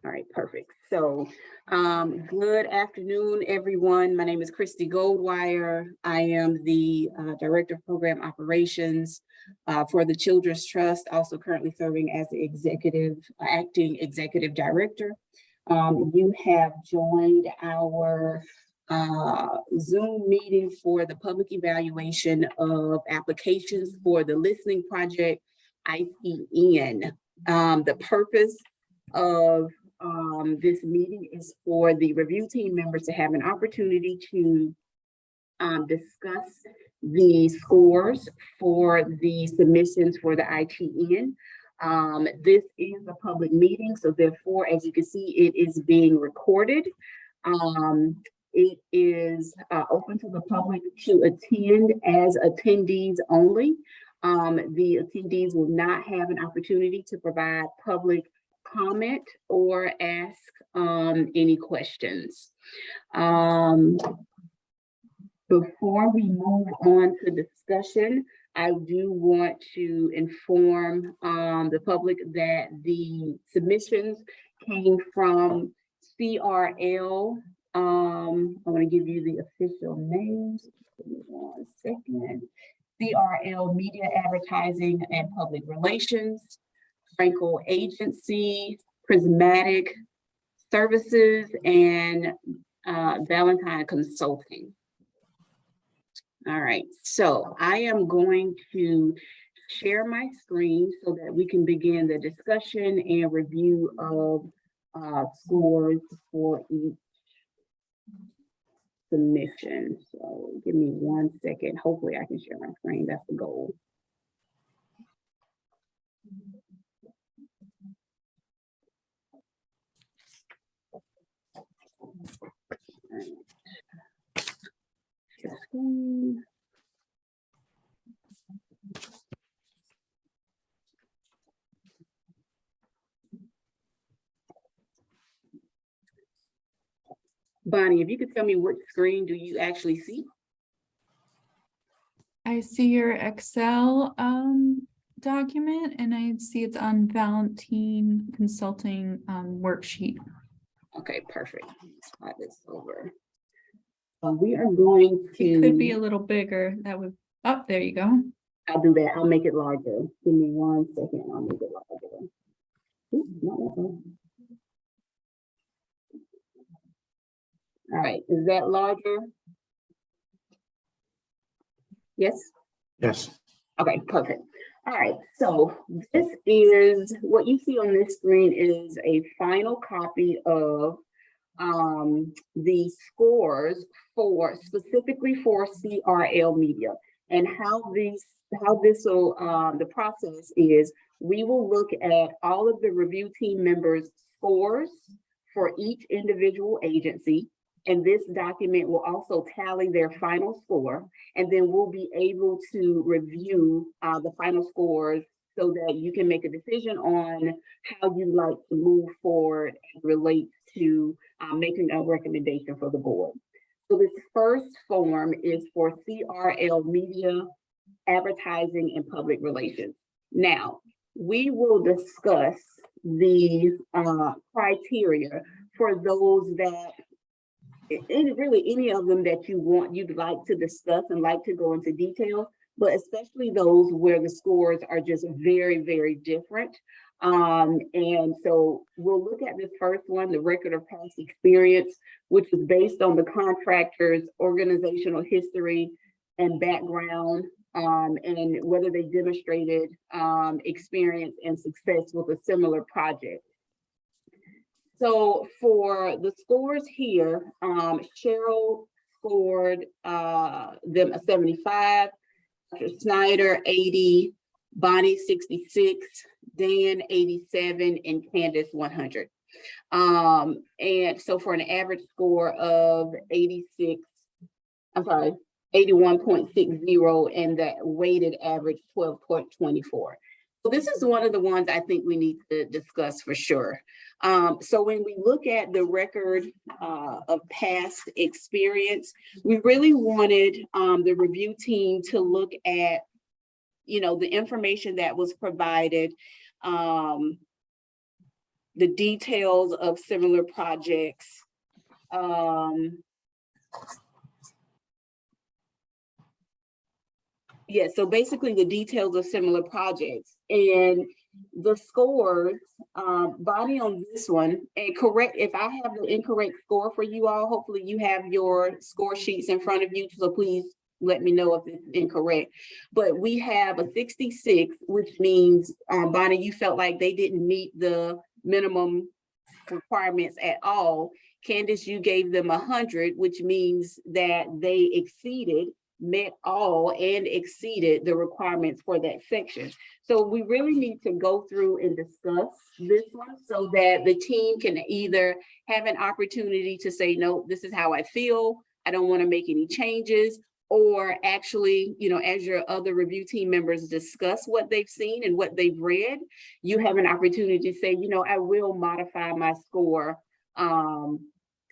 All right, perfect. So good afternoon, everyone. My name is Christy Goldwire. I am the Director of Program Operations for the Children's Trust, also currently serving as the acting executive director. You have joined our Zoom meeting for the public evaluation of applications for the listening project, ITN. The purpose of this meeting is for the review team members to have an opportunity to discuss the scores for the submissions for the ITN. This is a public meeting, so therefore, as you can see, it is being recorded. It is open to the public to attend as attendees only. The attendees will not have an opportunity to provide public comment or ask any questions. Before we move on to discussion, I do want to inform the public that the submissions came from CRL. I want to give you the official names. Give me 1 second. CRL Media Advertising and Public Relations, Frankel Agency, Prismatic Services, and Valentine Consulting. All right, so I am going to share my screen so that we can begin the discussion and review of scores for each submission. So give me 1 second. Hopefully I can share my screen. That's the goal. Bonnie, if you could tell me what screen do you actually see? I see your Excel document, and I see it's on Valentine Consulting worksheet. Okay, perfect. Slide this over. We are going to. It could be a little bigger. That would. Oh, there you go. I'll do that. I'll make it larger. Give me 1 second. I'll make it larger. Ooh, no. All right. Is that larger? Yes. Yes. Okay, perfect. All right, so this is what you see on this screen is a final copy of the scores for specifically for CRL Media, and how this will the process is we will look at all of the review team members' scores for each individual agency. And this document will also tally their final score, and then we'll be able to review the final scores so that you can make a decision on how you'd like to move forward as it relates to making a recommendation for the board. So this first form is for CRL Media, Advertising, and Public Relations. Now, we will discuss the criteria for those that really any of them that you'd like to discuss and like to go into detail, but especially those where the scores are just very, very different. And so we'll look at this first one, the record of past experience, which is based on the contractor's organizational history and background, and whether they demonstrated experience and success with a similar project. So for the scores here, Cheryl scored them a 75, Dr. Snyder 80, Bonnie 66, Dan 87, and Candace 100. And so for an average score of 81.60, and that weighted average 12.24. So this is one of the ones I think we need to discuss for sure. So when we look at the record of past experience, we really wanted the review team to look at, the information that was provided the details of similar projects. Yeah, so basically the details of similar projects and the scores, Bonnie, on this one, and correct, if I have the incorrect score for you all, hopefully you have your score sheets in front of you, so please let me know if it's incorrect. But we have a 66, which means, Bonnie, you felt like they didn't meet the minimum requirements at all. Candace, you gave them 100, which means that they met all and exceeded the requirements for that section. So we really need to go through and discuss this one so that the team can either have an opportunity to say, no, this is how I feel, I don't want to make any changes, or actually, you know, as your other review team members discuss what they've seen and what they've read, you have an opportunity to say, you know, I will modify my score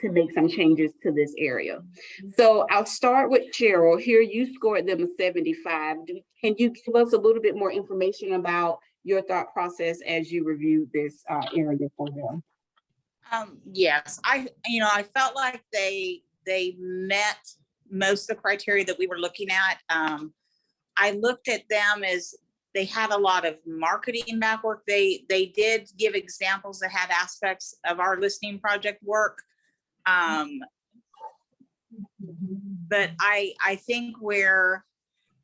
to make some changes to this area. So I'll start with Cheryl. Here you scored them a 75. Can you give us a little bit more information about your thought process as you reviewed this area for them? Yes, I felt like they met most of the criteria that we were looking at. I looked at them as they had a lot of marketing back work. They did give examples that had aspects of our listening project work. But I think where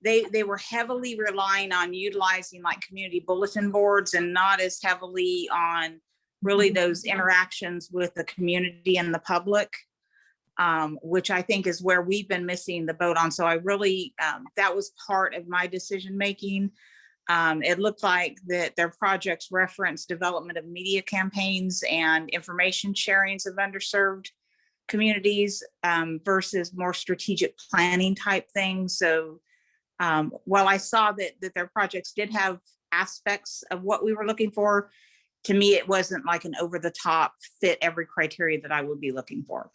they were heavily relying on utilizing like community bulletin boards and not as heavily on really those interactions with the community and the public, which I think is where we've been missing the boat on. So I really, that was part of my decision making. It looked like that their projects referenced development of media campaigns and information sharings of underserved communities versus more strategic planning type things. So while I saw that their projects did have aspects of what we were looking for, to me, it wasn't like an over the top fit every criteria that I would be looking for.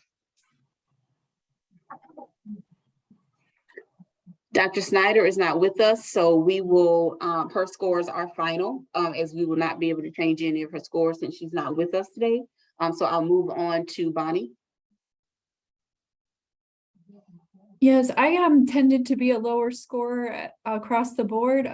Dr. Snyder is not with us, so we will, her scores are final, as we will not be able to change any of her scores since she's not with us today. So I'll move on to Bonnie. Yes, I tended to be a lower score across the board.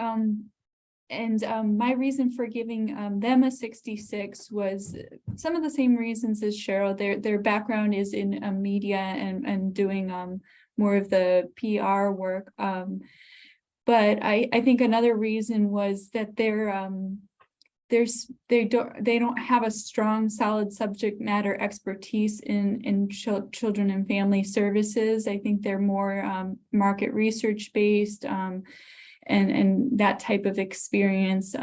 My reason for giving them a 66 was some of the same reasons as Cheryl. Their background is in media and doing more of the PR work. But I think another reason was that they don't have a strong, solid subject matter expertise in children and family services. I think they're more market research based and that type of experience.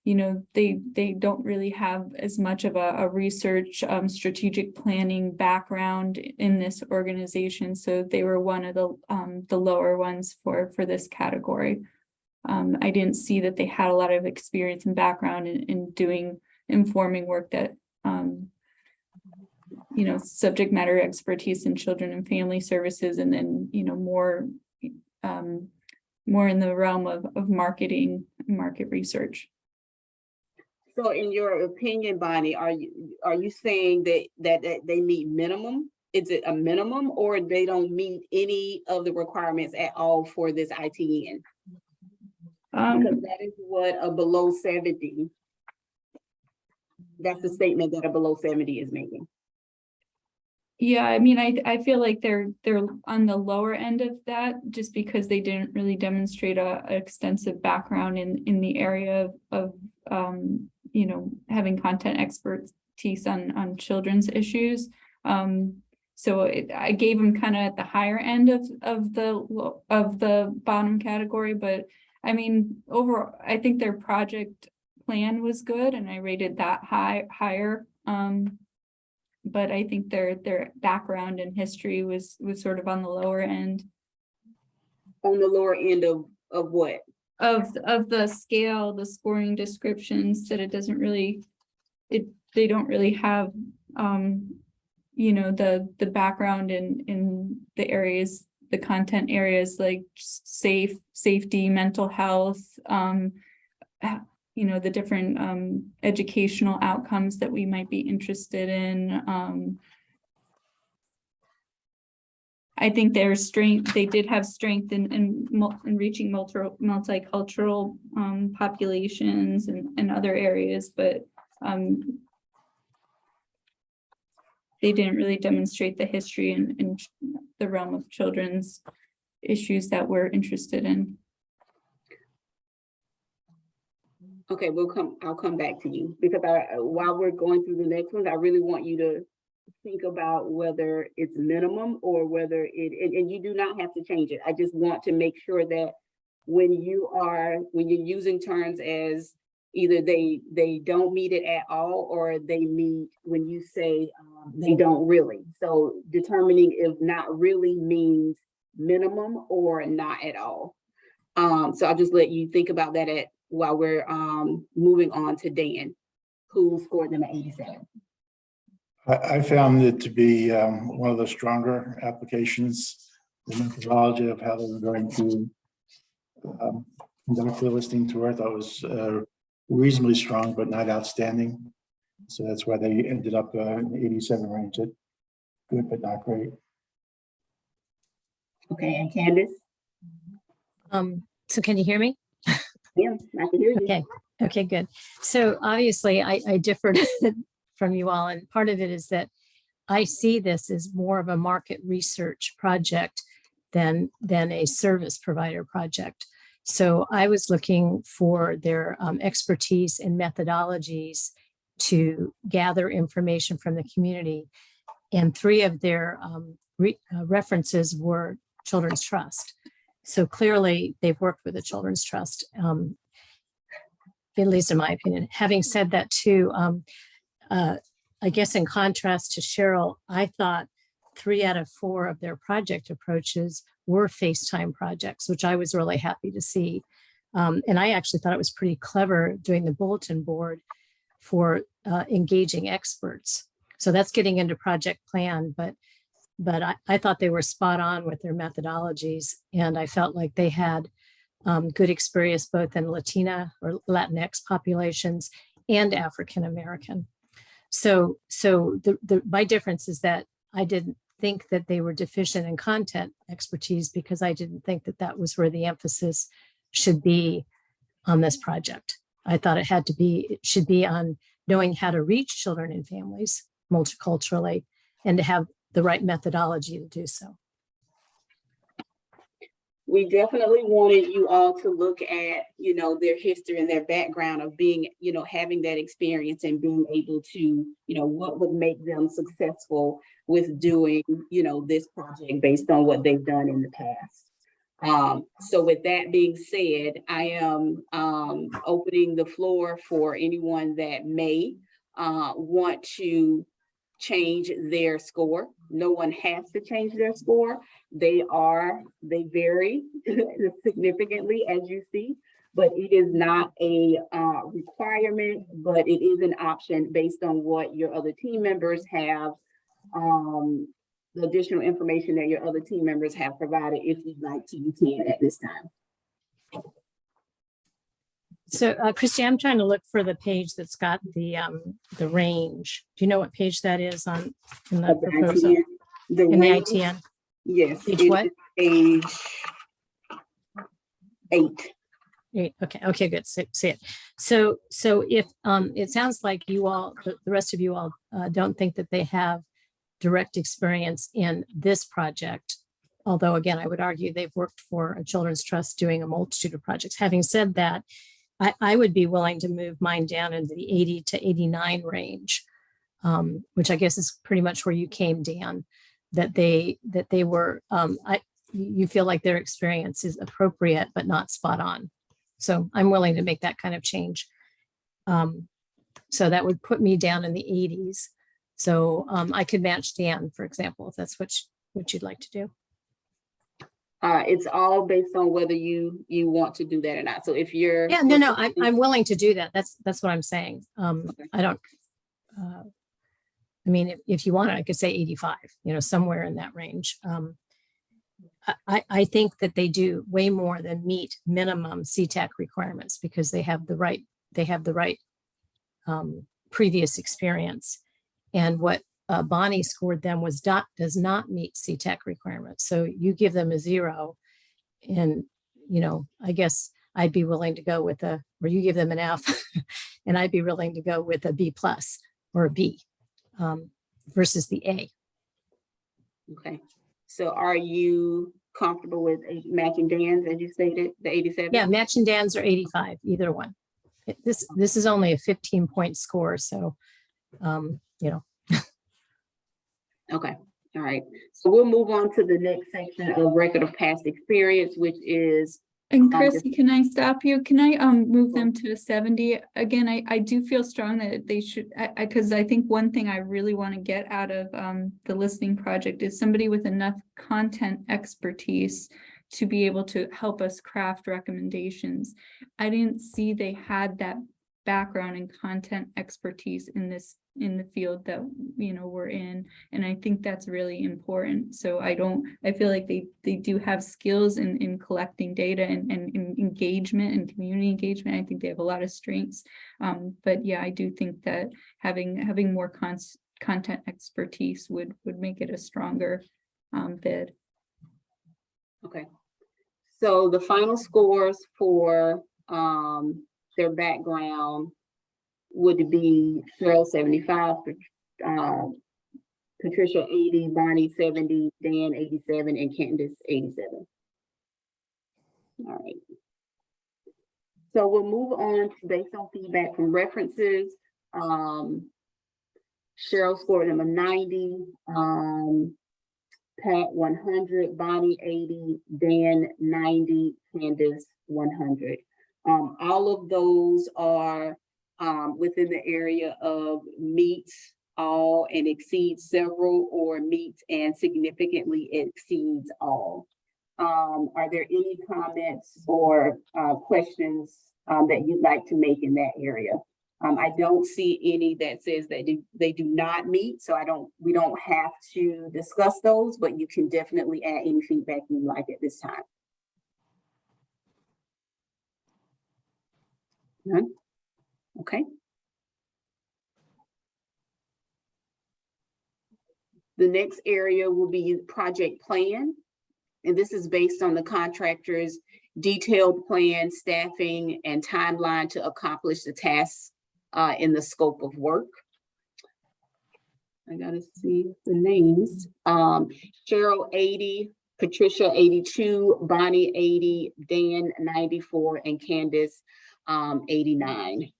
You know, they don't really have as much of a research strategic planning background in this organization. So they were one of the lower ones for this category. I didn't see that they had a lot of experience and background in doing informing work that, you know, subject matter expertise in children and family services, and then, you know, more in the realm of marketing, market research. So in your opinion, Bonnie, are you saying that they meet minimum? Is it a minimum, or they don't meet any of the requirements at all for this ITN? Because that is what a below 70, that's the statement that a below 70 is making. Yeah, I mean, I feel like they're on the lower end of that just because they didn't really demonstrate a extensive background in the area of you know, having content expertise on children's issues. So I gave them kind of at the higher end of the bottom category, but I mean, overall, I think their project plan was good, and I rated that higher. But I think their background and history was sort of on the lower end. On the lower end of what? Of the scale, the scoring descriptions, that it doesn't really, they don't really have you know, the background in the areas, the content areas like safety, mental health, you know, the different educational outcomes that we might be interested in. I think their strength, they did have strength in reaching multicultural populations and other areas, but they didn't really demonstrate the history in the realm of children's issues that we're interested in. Okay, I'll come back to you because while we're going through the next ones, I really want you to think about whether it's minimum or whether and you do not have to change it. I just want to make sure that when you're using terms as either they don't meet it at all or they meet when you say they don't really. So determining if not really means minimum or not at all. So I'll just let you think about that while we're moving on to Dan, who scored them at 87. I found it to be one of the stronger applications. The methodology of how they were going to conduct the listing tour, I thought was reasonably strong, but not outstanding. So that's why they ended up in the 87 range. Good, but not great. Okay, and Candace? So can you hear me? Yeah, I can hear you. Okay, good. So obviously I differed from you all, and part of it is that I see this as more of a market research project than a service provider project. So I was looking for their expertise and methodologies to gather information from the community. And 3 of their references were Children's Trust. So clearly they've worked with the Children's Trust, at least in my opinion. Having said that too, I guess in contrast to Cheryl, I thought 3 out of 4 of their project approaches were FaceTime projects, which I was really happy to see. And I actually thought it was pretty clever doing the bulletin board for engaging experts. So that's getting into project plan, but I thought they were spot on with their methodologies. And I felt like they had good experience both in Latina or Latinx populations and African-American. So my difference is that I didn't think that they were deficient in content expertise because I didn't think that that was where the emphasis should be on this project. I thought it should be on knowing how to reach children and families multiculturally and to have the right methodology to do so. We definitely wanted you all to look at, their history and their background of being, having that experience and being able to, what would make them successful with doing, this project based on what they've done in the past. So with that being said, I am opening the floor for anyone that may want to change their score. No one has to change their score. They vary significantly, as you see, but it is not a requirement, but it is an option based on what your other team members have, the additional information that your other team members have provided. If you'd like to, you can at this time. So Christy, I'm trying to look for the page that's got the range. Do you know what page that is in the proposal? The ITN? Yes. Page what? Page 8. 8. Okay, good. See it. So if it sounds like you all, the rest of you all don't think that they have direct experience in this project, although again, I would argue they've worked for a Children's Trust doing a multitude of projects. Having said that, I would be willing to move mine down into the 80 to 89 range, which I guess is pretty much where you came, Dan, that they were, you feel like their experience is appropriate, but not spot on. So I'm willing to make that kind of change. So that would put me down in the 80s. So I could match Dan, for example, if that's what you'd like to do. It's all based on whether you want to do that or not. So if you're I'm willing to do that. That's what I'm saying. Okay. I don't. I mean, if you want it, I could say 85. Somewhere in that range. I think that they do way more than meet minimum CTAC requirements because they have the right they have the right previous experience. And what Bonnie scored them was does not meet CTEC requirements. So you give them a 0, and I guess I'd be willing to go with or you give them an F, and I'd be willing to go with a B+ or a B versus the A. Okay, so are you comfortable with matching Dan's, as you stated, the 87? Yeah, match and Dan's are 85, either one. This is only a 15-point score, so Okay, all right. So we'll move on to the next section of record of past experience, which is. And Chrissy, can I stop you? Can I move them to a 70? Again, I do feel strong that they should, because I think one thing I really want to get out of the listening project is somebody with enough content expertise to be able to help us craft recommendations. I didn't see they had that background and content expertise in the field that we're in, and I think that's really important. So I feel like they do have skills in collecting data and engagement and community engagement. I think they have a lot of strengths, but yeah, I do think that having more content expertise would make it a stronger bid. Okay, so the final scores for their background would be Cheryl 75, Patricia 80, Bonnie 70, Dan 87, and Candace 87. All right. So we'll move on to based on feedback from references. Cheryl scored them a 90, Pat 100, Bonnie 80, Dan 90, Candace 100. All of those are within the area of meets all and exceeds several, or meets and significantly exceeds all. Are there any comments or questions that you'd like to make in that area? I don't see any that says that they do not meet, so we don't have to discuss those, but you can definitely add any feedback you like at this time. None? Okay. The next area will be project plan. And this is based on the contractor's detailed plan, staffing, and timeline to accomplish the tasks in the scope of work. I gotta see the names. Cheryl 80, Patricia 82, Bonnie 80, Dan 94, and Candace 89.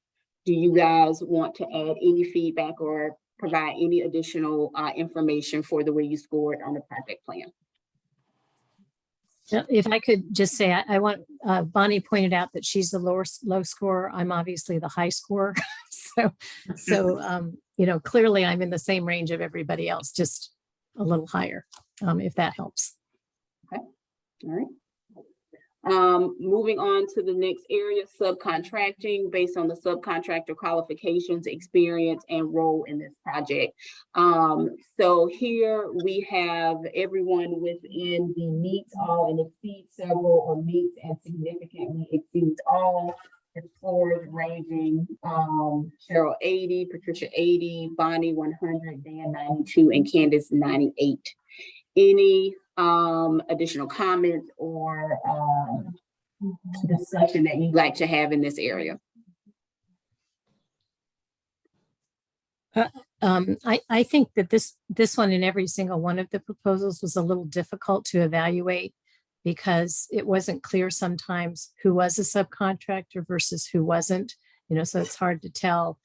Do you guys want to add any feedback or provide any additional information for the way you scored on the project plan? If I could just say, I want, Bonnie pointed out that she's the low scorer. I'm obviously the high scorer. So clearly I'm in the same range of everybody else, just a little higher, if that helps. Okay, all right. Moving on to the next area, subcontracting, based on the subcontractor qualifications, experience, and role in this project. So here we have everyone within the meets all and exceeds several, or meets and significantly exceeds all. The scores ranging Cheryl 80, Patricia 80, Bonnie 100, Dan 92, and Candace 98. Any additional comments or discussion that you'd like to have in this area? I think that this one in every single one of the proposals was a little difficult to evaluate, because it wasn't clear sometimes who was a subcontractor versus who wasn't, so it's hard to tell,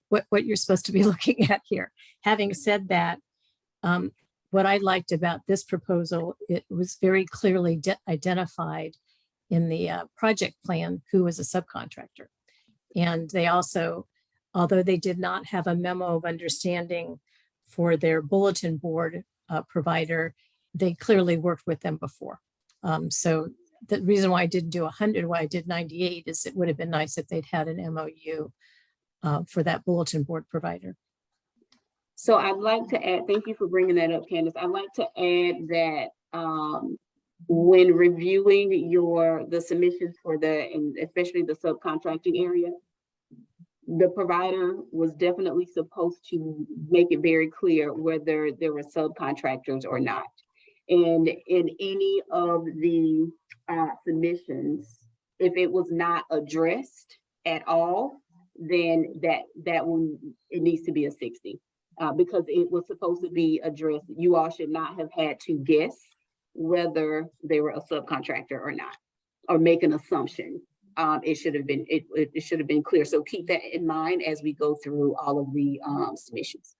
what you're supposed to be looking at here. Having said that, what I liked about this proposal, it was very clearly identified in the project plan who was a subcontractor. And they also, although they did not have a memo of understanding for their bulletin board provider, they clearly worked with them before. So the reason why I didn't do 100, why I did 98, is it would have been nice if they'd had an MOU for that bulletin board provider. So I'd like to add, thank you for bringing that up, Candace. I'd like to add that when reviewing the submissions for and especially the subcontracting area, the provider was definitely supposed to make it very clear whether there were subcontractors or not. And in any of the submissions, if it was not addressed at all, then that one, it needs to be a 60. Because it was supposed to be addressed. You all should not have had to guess whether they were a subcontractor or not, or make an assumption. It should have been clear. So keep that in mind as we go through all of the submissions.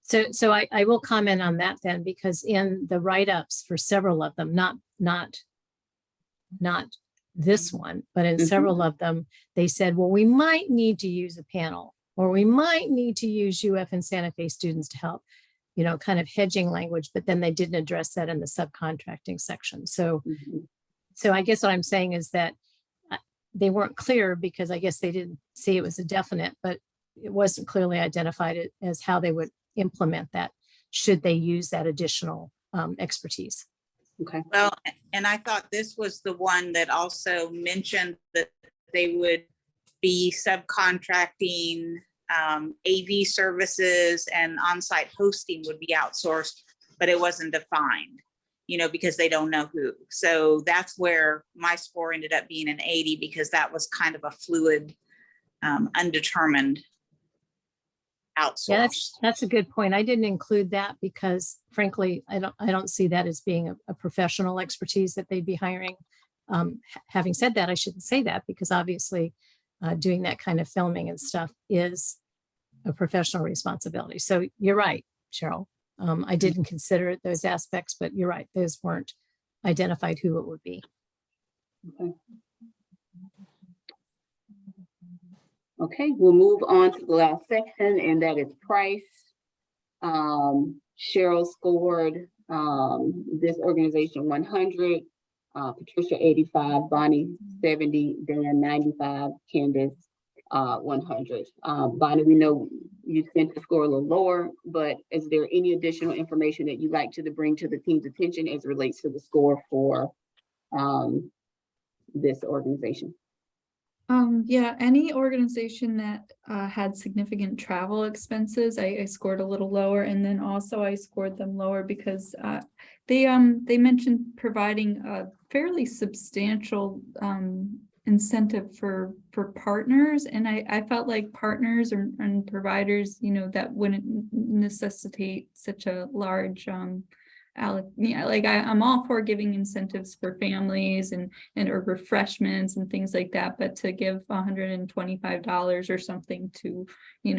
So I will comment on that then, because in the write-ups for several of them, not this one, but in several of them, they said, well, we might need to use a panel, or we might need to use UF and Santa Fe students to help, kind of hedging language, but then they didn't address that in the subcontracting section. So, so I guess what I'm saying is that they weren't clear, because I guess they didn't see it was a definite, but it wasn't clearly identified as how they would implement that, should they use that additional expertise. Okay. Well, and I thought this was the one that also mentioned that they would be subcontracting AV services, and on-site hosting would be outsourced, but it wasn't defined, because they don't know who. So that's where my score ended up being an 80, because that was kind of a fluid, undetermined outsource. Yeah, that's a good point. I didn't include that because frankly, I don't see that as being a professional expertise that they'd be hiring. Having said that, I shouldn't say that, because obviously doing that kind of filming and stuff is a professional responsibility. So you're right, Cheryl. I didn't consider those aspects, but you're right. Those weren't identified who it would be. Okay. Okay, we'll move on to the last section, and that is price. Cheryl scored this organization 100, Patricia 85, Bonnie 70, Dan 95, Candace 100. Bonnie, we know you tend to score a little lower, but is there any additional information that you'd like to bring to the team's attention as it relates to the score for this organization? Yeah, any organization that had significant travel expenses, I scored a little lower, and then also I scored them lower because they mentioned providing a fairly substantial incentive for partners, and I felt like partners and providers, that wouldn't necessitate such a large I'm all for giving incentives for families and or refreshments and things like that, but to give $125 or something to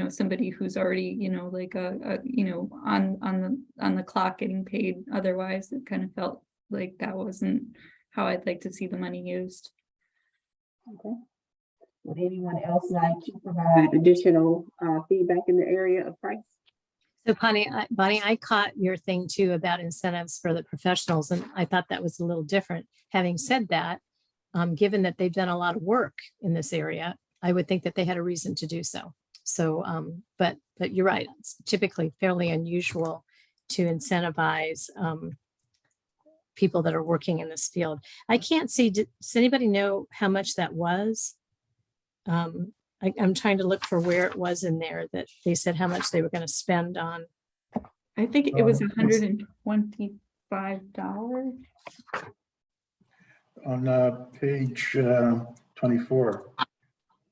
somebody who's already like on the clock getting paid otherwise, it kind of felt like that wasn't how I'd like to see the money used. Okay. Would anyone else like to provide additional feedback in the area of price? So Bonnie, I caught your thing too about incentives for the professionals, and I thought that was a little different. Having said that, given that they've done a lot of work in this area, I would think that they had a reason to do so. So, but you're right. It's typically fairly unusual to incentivize people that are working in this field. I can't see. Does anybody know how much that was? I'm trying to look for where it was in there that they said how much they were going to spend on. I think it was $125. On page 24,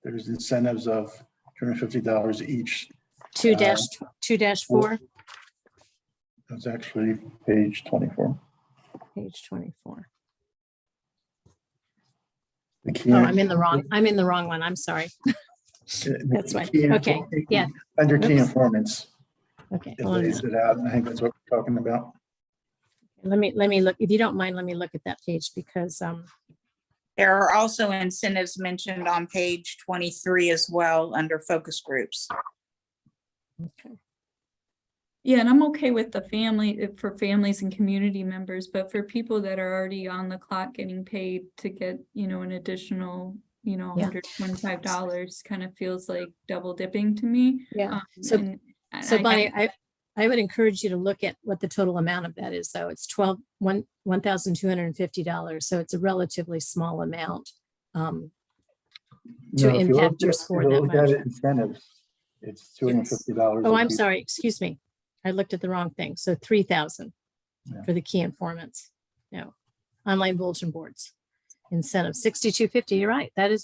there's incentives of $250 each. 2-4. That's actually page 24. Page 24. The key- Oh, I'm in the wrong one. I'm sorry. That's right. Okay. Yeah. Under key Oops. informants, Okay. it hold on a lays minute. it out. I think that's what we're talking about. Let me look. If you don't mind, let me look at that page because There are also incentives mentioned on page 23 as well under focus groups. okay. Yeah, and I'm okay with the for families and community members, but for people that are already on the clock getting paid to get, an additional, $125 kind of feels like double dipping to me. Yeah. So Bonnie, I would encourage you to look at what the total amount of that is, though. It's $1,250. So it's a relatively small amount to No, if you look impact your at- score if you that look at much. it incentives, it's $250. Oh, a I'm piece. sorry. Excuse me. I looked at the wrong thing. So 3,000 Yeah. for the key informants. No, online bulletin boards. Incentive 6,250. You're right. That is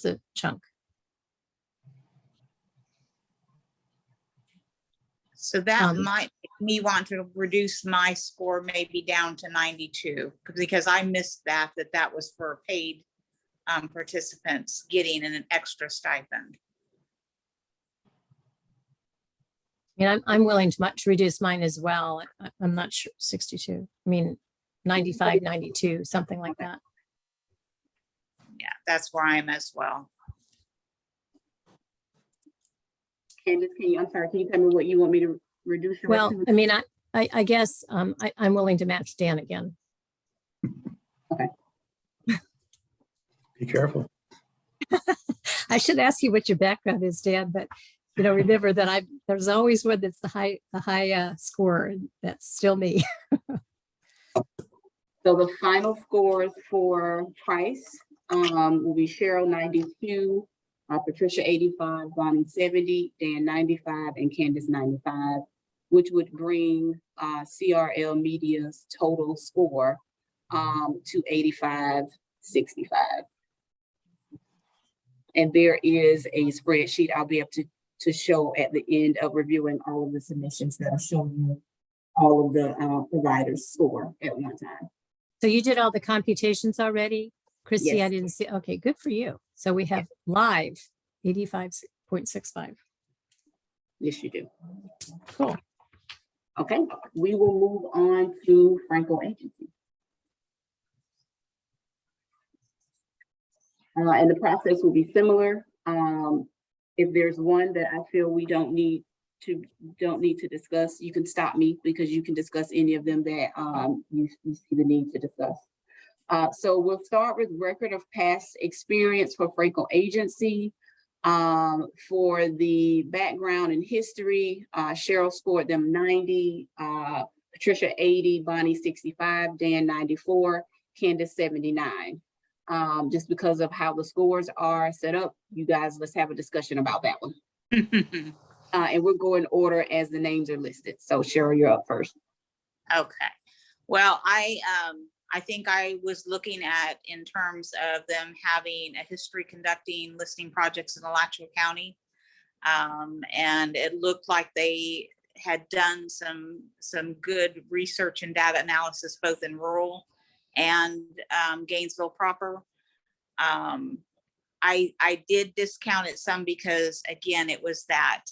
a chunk. So that Um, might make me want to reduce my score maybe down to 92, because I missed that was for paid participants getting an extra stipend. I mean, I'm willing to much reduce mine as well. I'm not sure, 62. I mean, 95, 92, something like that. Yeah, that's where I am as well. Candace, I'm sorry, can you tell me what you want me to reduce? your Well, recommendation? I mean, I guess I'm willing to match Dan again. Be careful. I should ask you what your background is, Dan, but remember that there's always one that's the high scorer. And that's still me. So the final scores for Price will be Cheryl 92, Patricia 85, Bonnie 70, Dan 95, and Candace 95, which would bring CRL Media's total score to 85-65. And there is a spreadsheet I'll be able to show at the end of reviewing all of the submissions that'll show you all of the providers' score at one time. So you did all the computations already? Christy, I Yes. didn't see. Okay, good for you. So we have live 85.65. Yes, you do. Cool. Okay, we will move on to Franco Agency. And the process will be similar. If there's one that I feel we don't need to discuss, you can stop me, because you can discuss any of them that you see the need to discuss. So we'll start with record of past experience for Franco Agency. For the background and history, Cheryl scored them 90, Patricia 80, Bonnie 65, Dan 94, Candace 79. Just because of how the scores are set up, you guys, let's have a discussion about that one. And we'll go in order as the names are listed. So Cheryl, you're up first. Okay. Well, I think I was looking at, in terms of them having a history conducting listing projects in Alachua County. And it looked like they had done some good research and data analysis, both in rural and Gainesville proper. I did discount it some because, again, it was that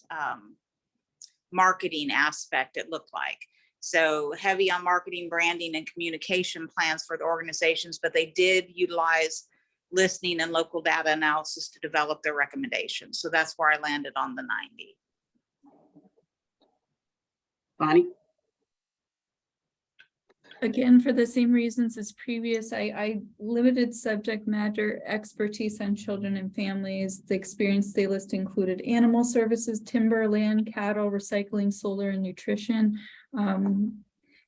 marketing aspect, it looked like. So heavy on marketing, branding, and communication plans for the organizations, but they did utilize listening and local data analysis to develop their recommendations. So that's where I landed on the 90. Bonnie? Again, for the same reasons as previous, I limited subject matter expertise on children and families. The experience they list included animal services, timber, land, cattle, recycling, solar, and nutrition.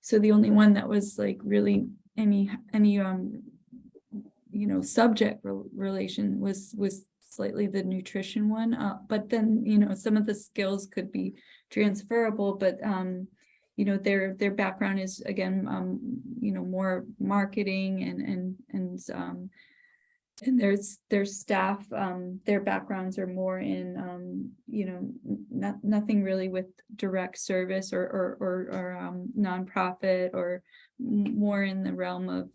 So the only one that was like really any subject relation was slightly the nutrition one. But then, some of the skills could be transferable, but their background is, again, more marketing and their staff, their backgrounds are more in, nothing really with direct service or nonprofit, or more in the realm of,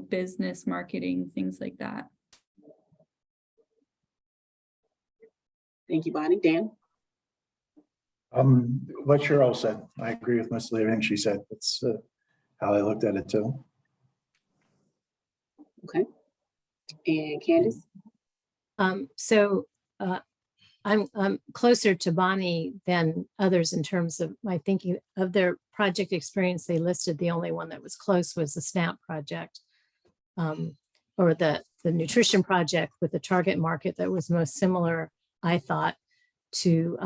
business, marketing, things like that. Thank you, Bonnie. Dan? What Cheryl said, I agree with most of everything she said. That's how I looked at it too. Okay. And Candace? So I'm closer to Bonnie than others in terms of my thinking of their project experience. They listed the only one that was close was the SNAP project, or the nutrition project with the target market that was most similar, I thought, to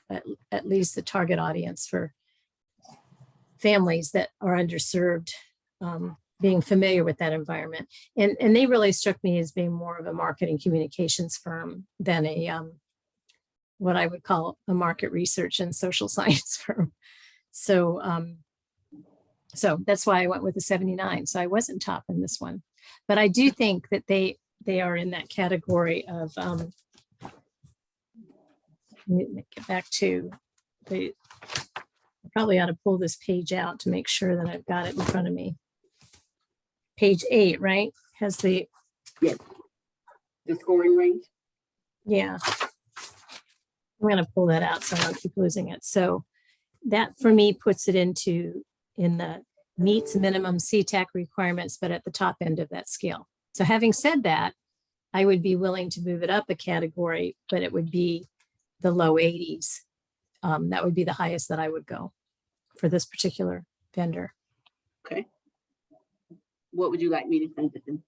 at least the target audience for families that are underserved, being familiar with that environment. And they really struck me as being more of a marketing communications firm than a what I would call a market research and social science firm. So so that's why I went with the 79. So I wasn't top in this one, but I do think that they are in that category of let me get back to the, I probably ought to pull this page out to make sure that I've got it in front of me. Page 8, right? Has the, Yes. The scoring range. yeah. I'm going to pull that out so I don't keep losing it. So that for me puts it in the meets minimum CTAC requirements, but at the top end of that scale. So having said that, I would be willing to move it up a category, but it would be the low 80s. That would be the highest that I would go for this particular vendor. Okay. What would you like me to send it to?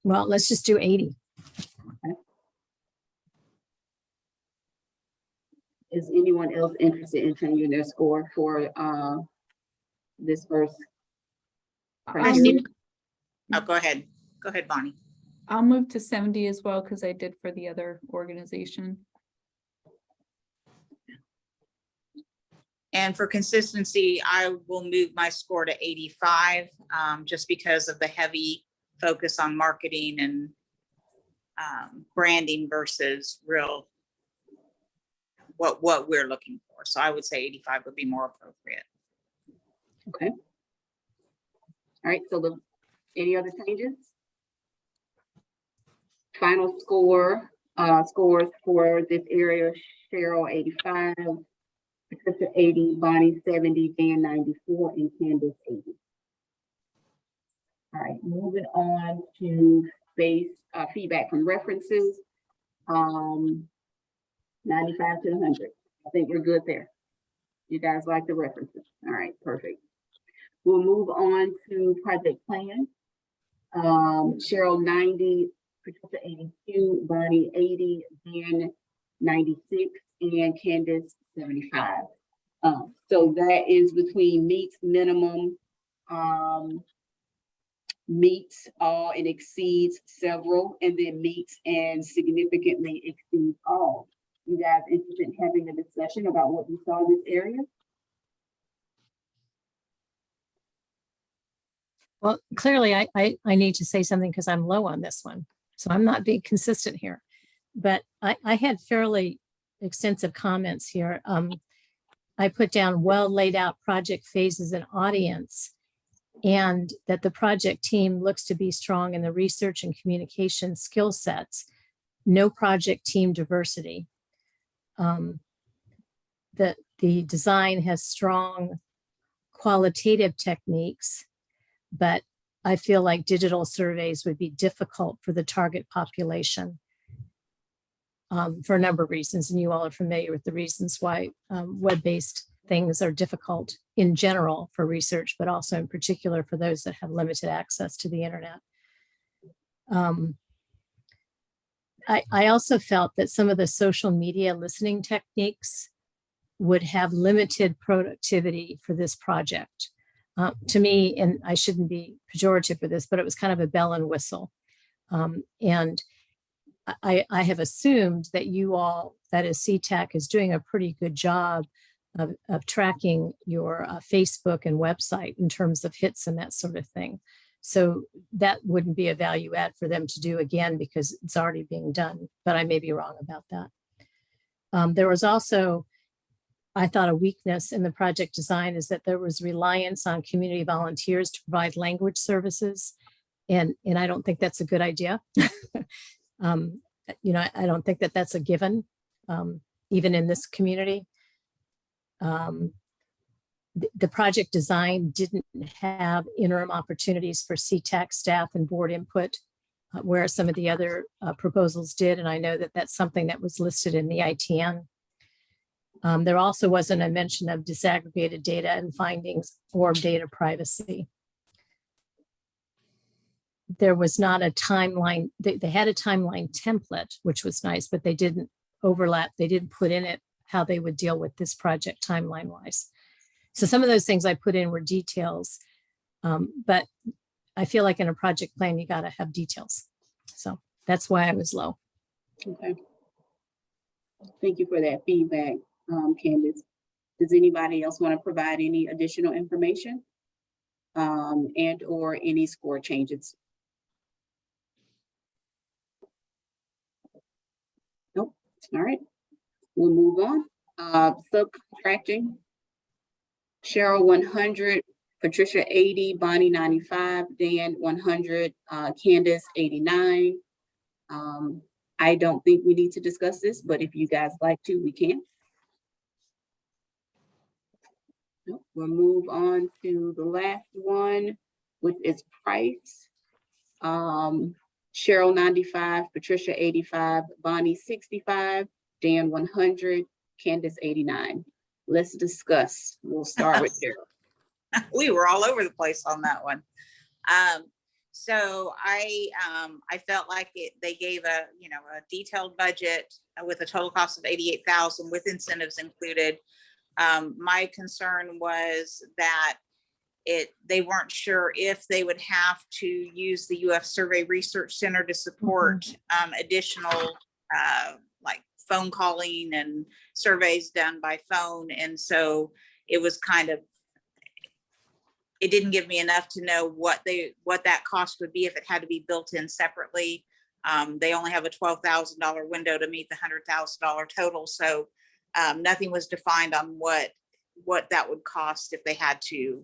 Well, let's just do 80. Okay. Is anyone else interested in changing their score for this first? criteria? Oh, go ahead. Go ahead, Bonnie. I'll move to 70 as well, because I did for the other organization. And for consistency, I will move my score to 85, just because of the heavy focus on marketing and branding versus real what we're looking for. So I would say 85 would be more appropriate. Okay. All right, so any other changes? Final score, scores for this area: Cheryl 85, Patricia 80, Bonnie 70, Dan 94, and Candace 80. All right, moving on to feedback from references. 95 to 100. I think we're good there. You guys like the references. All right, perfect. We'll move on to project plan. Cheryl 90, Patricia 82, Bonnie 80, Dan 96, and Candace 75. So that is between meets minimum, meets all and exceeds several, and then meets and significantly exceeds all. You guys interested in having a discussion about what you saw in this area? Well, clearly I need to say something because I'm low on this one. So I'm not being consistent here, but I had fairly extensive comments here. I put down well laid out project phases and audience, and that the project team looks to be strong in the research and communication skill sets. No project team diversity. The design has strong qualitative techniques, but I feel like digital surveys would be difficult for the target population for a number of reasons. And you all are familiar with the reasons why web-based things are difficult in general for research, but also in particular for those that have limited access to the internet. I also felt that some of the social media listening techniques would have limited productivity for this project. To me, and I shouldn't be pejorative for this, but it was kind of a bell and whistle. And I have assumed that you all, that is CTAC, is doing a pretty good job of tracking your Facebook and website in terms of hits and that sort of thing. So that wouldn't be a value add for them to do again because it's already being done, but I may be wrong about that. There was also, I thought, a weakness in the project design is that there was reliance on community volunteers to provide language services. And I don't think that's a good idea. You know, I don't think that that's a given, even in this community. The project design didn't have interim opportunities for CTAC staff and board input, where some of the other proposals did. And I know that that's something that was listed in the ITN. There also wasn't a mention of disaggregated data and findings or data privacy. there was not a timeline. They had a timeline template, which was nice, but they didn't overlap. They didn't put in it how they would deal with this project timeline wise. So some of those things I put in were details, but I feel like in a project plan, you got to have details. So that's why I was low. Okay. Thank you for that feedback, Candace. Does anybody else want to provide any additional information and or any score changes? Nope. All right. We'll move on. Subcontracting. Cheryl 100, Patricia 80, Bonnie 95, Dan 100, Candace 89. I don't think we need to discuss this, but if you guys like to, we can. Nope. We'll move on to the last one, which is price. Cheryl 95, Patricia 85, Bonnie 65, Dan 100, Candace 89. Let's discuss. We'll start with Cheryl. We were all over the place on that one. So I felt like they gave a detailed budget with a total cost of 88,000 with incentives included. My concern was that they weren't sure if they would have to use the UF Survey Research Center to support additional like phone calling and surveys done by phone. And so it was it didn't give me enough to know what that cost would be if it had to be built in separately. They only have a $12,000 window to meet the $100,000 total. So nothing was defined on what that would cost if they had to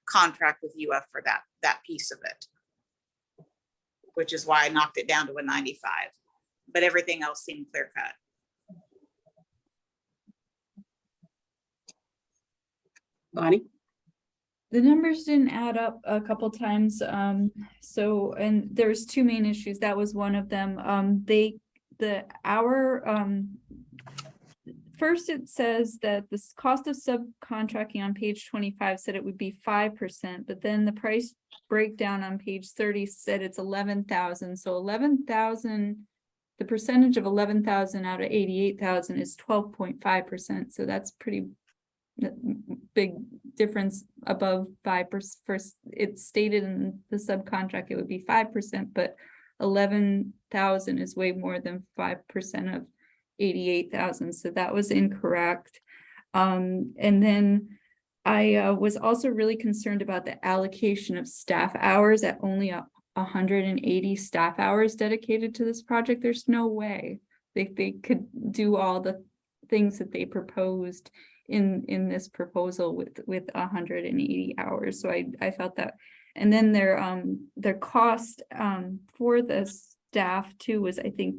contract with UF for that piece of it, which is why I knocked it down to a 95, but everything else seemed clear cut. Bonnie? The numbers didn't add up a couple times. And there's two main issues. That was one of them. First it says that the cost of subcontracting on page 25 said it would be 5%, but then the price breakdown on page 30 said it's 11,000. So 11,000, the percentage of 11,000 out of 88,000 is 12.5%. So that's pretty big difference above 5%. It's stated in the subcontract it would be 5%, but 11,000 is way more than 5% of 88,000. So that was incorrect. And then I was also really concerned about the allocation of staff hours at only 180 staff hours dedicated to this project. There's no way they could do all the things that they proposed in this proposal with 180 hours. So I felt that. And then their cost for the staff too was, I think,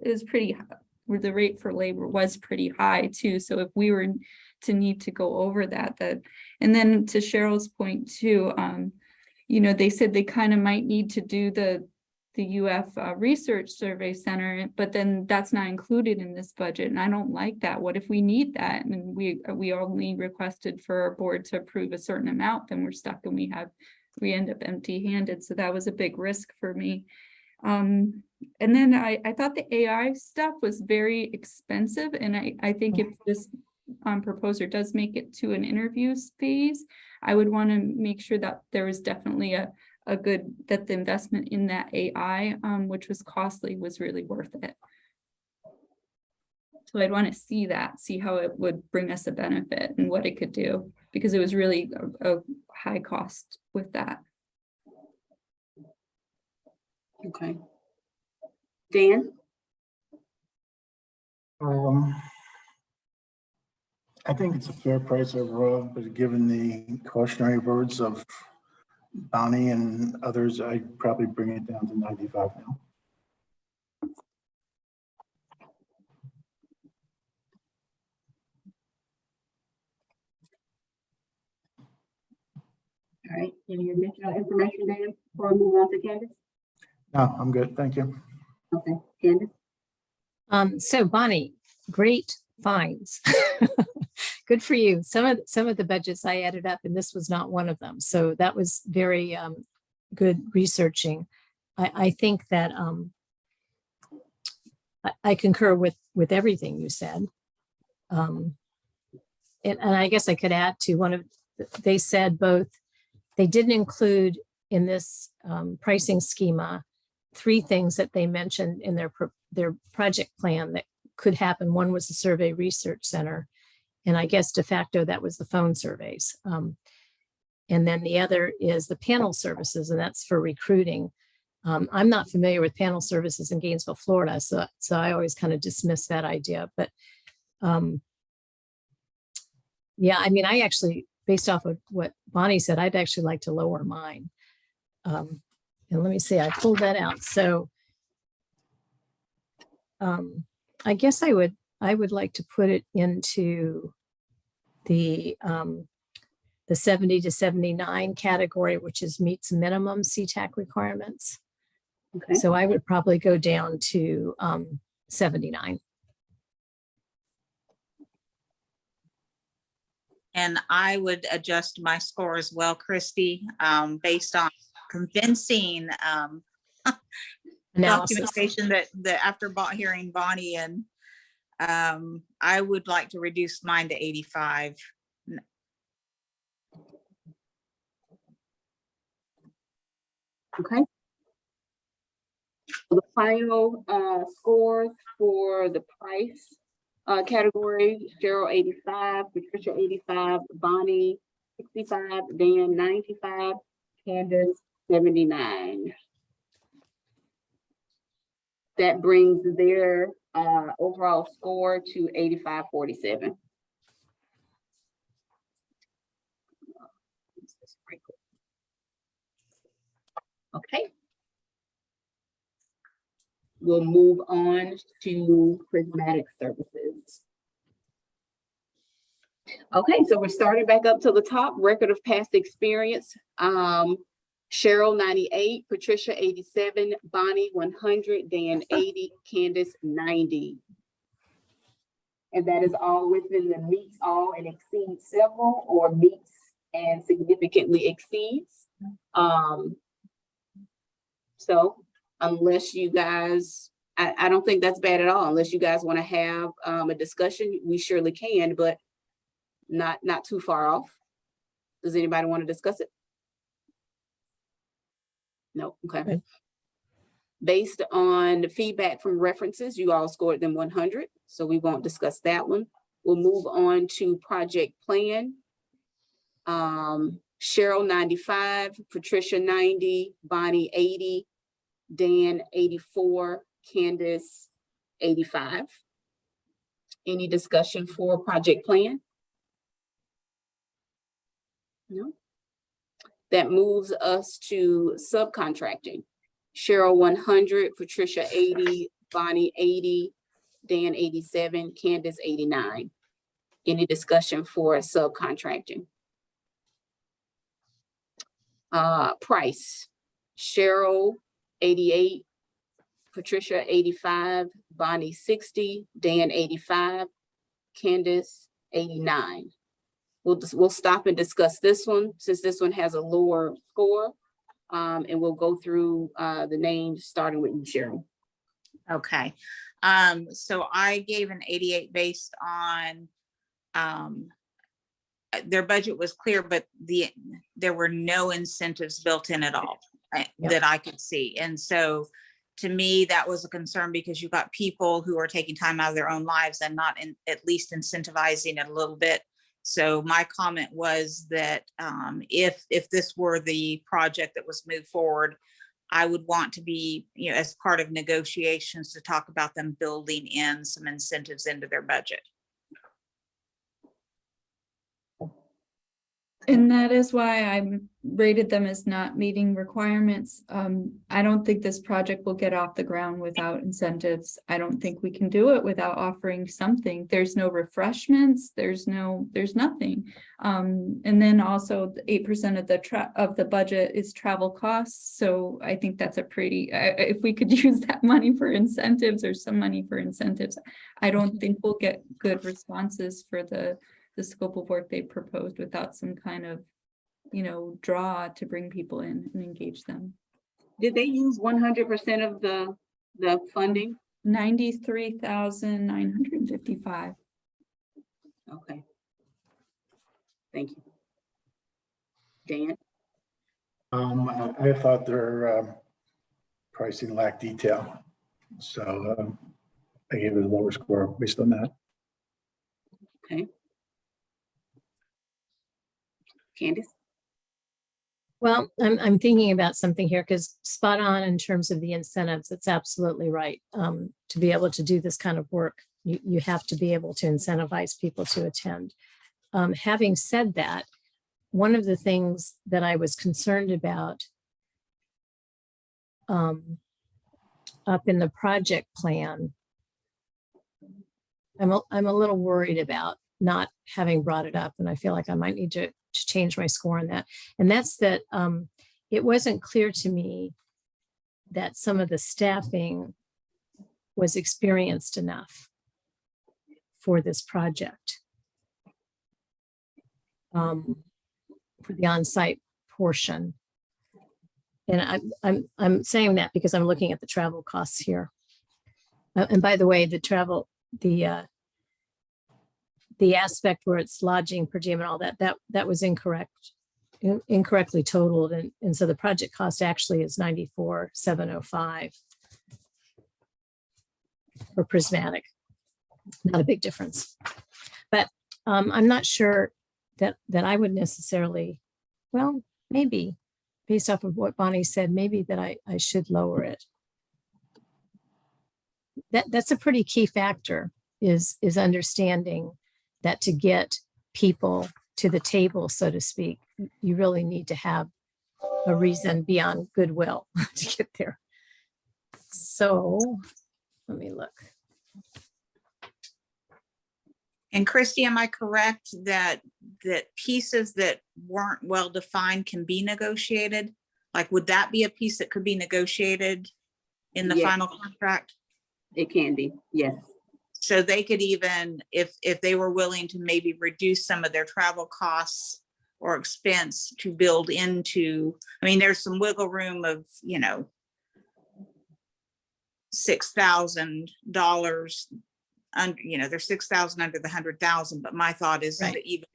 is pretty high. The rate for labor was pretty high too. So if we were to need to go over that, and then to Cheryl's point too, they said they kind of might need to do the UF Research Survey Center, but then that's not included in this budget, and I don't like that. What if we need that and we only requested for our board to approve a certain amount, then we're stuck and we end up empty-handed. So that was a big risk for me. And then I thought the AI stuff was very expensive, and I think if this proposer does make it to an interview phase, I would want to make sure that there was definitely that the investment in that AI, which was costly, was really worth it. So I'd want to see how it would bring us a benefit and what it could do, because it was really a high cost with that. Okay. Dan? I think it's a fair price overall, but given the cautionary words of Bonnie and others, I'd probably bring it down to 95 now. All right. Any additional information, Dan, before we move on to Candace? No, I'm good. Thank you. Okay, Candace? So Bonnie, great finds. Good for you. Some of the budgets I added up, and this was not one of them. So that was very good researching. I think that I concur with everything you said. And I guess I could add to they said both, they didn't include in this pricing schema 3 things that they mentioned in their project plan that could happen. One was the survey research center, and I guess de facto that was the phone surveys. And then the other is the panel services, and that's for recruiting. I'm not familiar with panel services in Gainesville, Florida, so I always kind of dismiss that idea. But yeah, I mean, I actually, based off of what Bonnie said, I'd actually like to lower mine. And let me see, I pulled that out. So I guess I would like to put it into the 70 to 79 category, which is meets minimum CTAC requirements. Okay. So I would probably go down to 79. And I would adjust my score as well, Christy, based on convincing Analysis. documentation that after hearing Bonnie, and I would like to reduce mine to 85. Okay. So the final scores for the price category: Cheryl 85, Patricia 85, Bonnie 65, Dan 95, Candace 79. That brings their overall score to 85.47. Okay. We'll move on to Prismatic Services. Okay, so we're starting back up to the top. Record of past experience. Cheryl 98, Patricia 87, Bonnie 100, Dan 80, Candace 90. And that is all within the meets all and exceeds several, or meets and significantly exceeds. So unless you guys, I don't think that's bad at all. Unless you guys want to have a discussion, we surely can, but not too far off. Does anybody want to discuss it? No, okay. Okay. Based on the feedback from references, you all scored them 100, so we won't discuss that one. We'll move on to project plan. Cheryl 95, Patricia 90, Bonnie 80, Dan 84, Candace 85. Any discussion for project plan? No. That moves us to subcontracting. Cheryl 100, Patricia 80, Bonnie 80, Dan 87, Candace 89. Any discussion for subcontracting? Price. Cheryl 88, Patricia 85, Bonnie 60, Dan 85, Candace 89. We'll stop and discuss this one since this one has a lower score, and we'll go through the names starting with you, Cheryl. Okay. So I gave an 88 based on their budget was clear, but there were no incentives built in at all that I could see. And so to me, that was a concern because you've got people who are taking time out of their own lives and not at least incentivizing it a little bit. So my comment was that if this were the project that was moved forward, I would want to be, as part of negotiations, to talk about them building in some incentives into their budget. And that is why I rated them as not meeting requirements. I don't think this project will get off the ground without incentives. I don't think we can do it without offering something. There's no refreshments, there's nothing. And then also 8% of the budget is travel costs. So I think that's a pretty, if we could use that money for incentives or some money for incentives, I don't think we'll get good responses for the scope of work they proposed without some kind of draw to bring people in and engage them. Did they use 100% of the funding? 93,955. Okay. Thank you. Dan? I thought their pricing lacked detail. So I gave it a lower score based on that. Okay. Candace? Well, I'm thinking about something here because spot on in terms of the incentives. It's absolutely right. To be able to do this kind of work, you have to be able to incentivize people to attend. Having said that, one of the things that I was concerned about up in the project plan, I'm a little worried about not having brought it up, and I feel like I might need to change my score on that. And that's that it wasn't clear to me that some of the staffing was experienced enough for this project, for the on-site portion. And I'm saying that because I'm looking at the travel costs here. And by the way, the travel, the aspect where it's lodging, per diem and all that was incorrectly totaled. And so the project cost actually is 94,705 for Prismatic. Not a big difference, but I'm not sure that I would necessarily, well, maybe based off of what Bonnie said, maybe that I should lower it. That's a pretty key factor is understanding that to get people to the table, so to speak, you really need to have a reason beyond goodwill to get there. So let me look. And Christy, am I correct that pieces that weren't well defined can be negotiated? Like, would that be a piece that could be negotiated in the Yes. final contract? It can be, yes. So they could even, if they were willing to maybe reduce some of their travel costs or expense to build into, I mean, there's some wiggle room of, $6,000 under, there's 6,000 under the 100,000, but my thought is Right. that even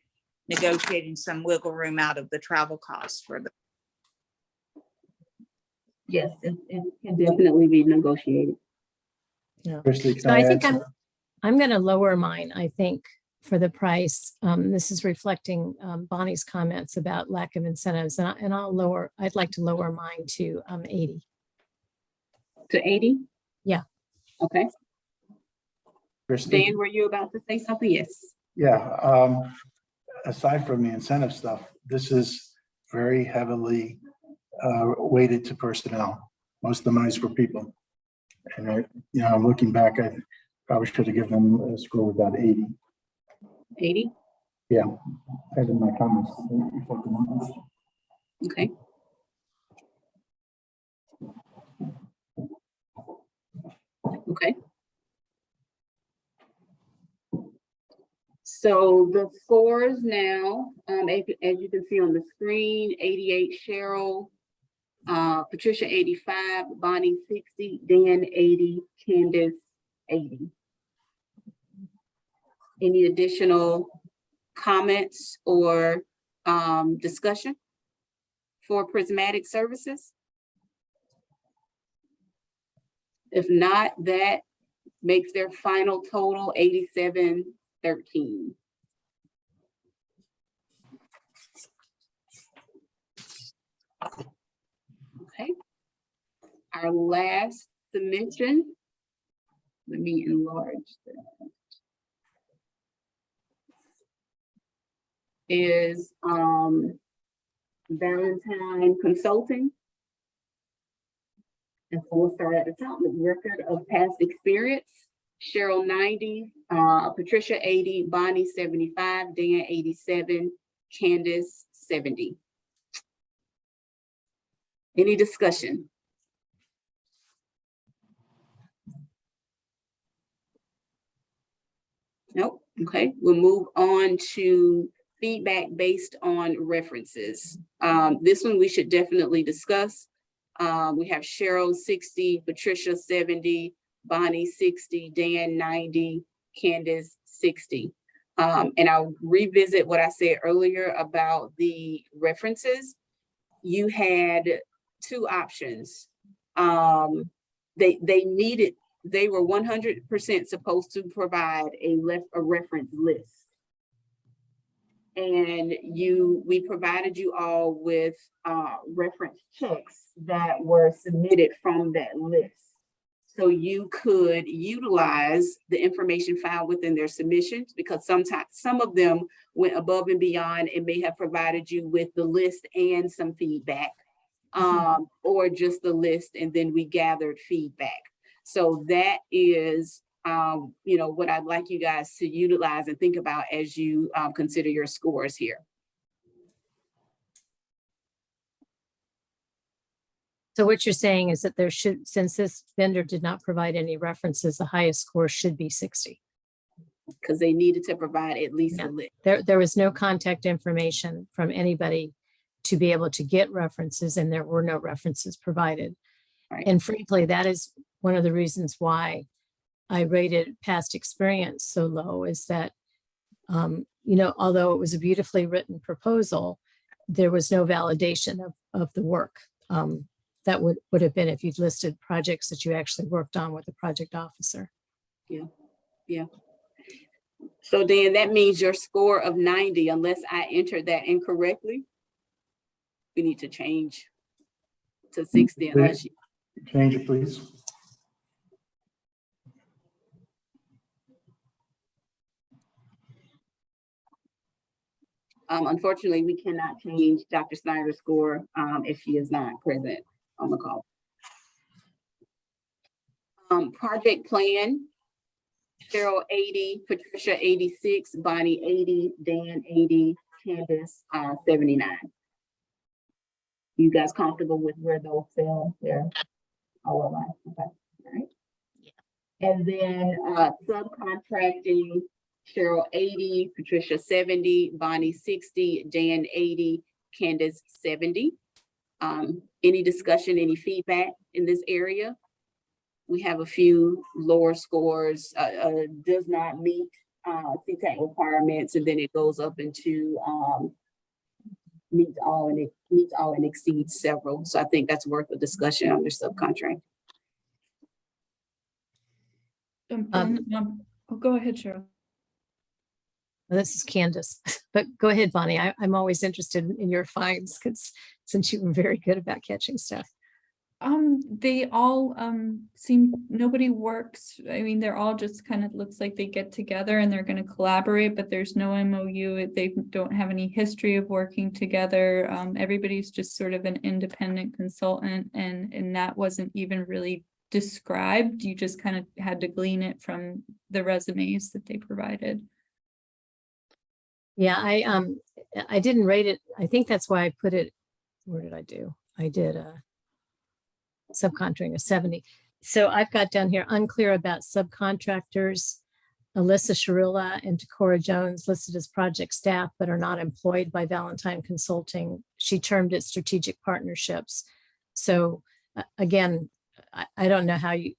negotiating some wiggle room out of the travel costs for the. Yes, it can definitely be negotiated. Yeah. Christy, can So I think add I'm going to lower mine, I think, for the price. This is reflecting Bonnie's comments about lack of incentives, and I'd like to lower mine to 80. To 80? Yeah. Okay. Christy? Dan, were you about to say something? Yes. Yeah, aside from the incentive stuff, this is very heavily weighted to personnel. Most of the money's for people. And I'm looking back, I probably should have given them a score of about 80. 80? Yeah, I had in my comments. Okay. Okay. So the scores now, as you can see on the screen, 88 Cheryl, Patricia 85, Bonnie 60, Dan 80, Candace 80. Any additional comments or discussion for Prismatic Services? If not, that makes their final total 8713. Okay. Our last submission. Let me enlarge that. Is Valentine Consulting. And so we'll start at the top with record of past experience. Cheryl 90, Patricia 80, Bonnie 75, Dan 87, Candace 70. Any discussion? Nope. Okay, we'll move on to feedback based on references. This one we should definitely discuss. We have Cheryl 60, Patricia 70, Bonnie 60, Dan 90, Candace 60. And I'll revisit what I said earlier about the references. You had two options. They were 100% supposed to provide a reference list. And we provided you all with reference checks that were submitted from that list. So you could utilize the information found within their submissions, because sometimes some of them went above and beyond and may have provided you with the list and some feedback, or just the list, and then we gathered feedback. So that is what I'd like you guys to utilize and think about as you consider your scores here. So what you're saying is that there should, since this vendor did not provide any references, the highest score should be 60. Because they needed to provide at least a list. There was no contact information from anybody to be able to get references, and there were no references provided. Right. And frankly, that is one of the reasons why I rated past experience so low, is that, although it was a beautifully written proposal, there was no validation of the work. That would have been if you'd listed projects that you actually worked on with the project officer. Yeah. So then that means your score of 90, unless I entered that incorrectly, we need to change to 60 unless you. Change it, please. Unfortunately, we cannot change Dr. Snyder's score if she is not present on the call. Project plan, Cheryl 80, Patricia 86, Bonnie 80, Dan 80, Candace 79. You guys comfortable with where those fell there? All aligned. Okay. All right. Yeah. And then subcontracting, Cheryl 80, Patricia 70, Bonnie 60, Dan 80, Candace 70. Any discussion, any feedback in this area? We have a few lower scores, does not meet CTAC requirements, and then it goes up into meets all and exceeds several. So I think that's worth a discussion under subcontract. Go ahead, Cheryl. Well, this is Candace, but go ahead, Bonnie. I'm always interested in your finds, because since you were very good about catching stuff. They all seem, nobody works. I mean, they're all just kind of looks like they get together and they're going to collaborate, but there's no MOU. They don't have any history of working together. Everybody's just sort of an independent consultant, and that wasn't even really described. You just kind of had to glean it from the resumes that they provided. Yeah, I didn't rate it. I think that's why I put it, where did I do? I did subcontracting a 70. So I've got down here unclear about subcontractors. Alyssa Sharilla and Takora Jones listed as project staff, but are not employed by Valentine Consulting. She termed it strategic partnerships. So again, I don't know how I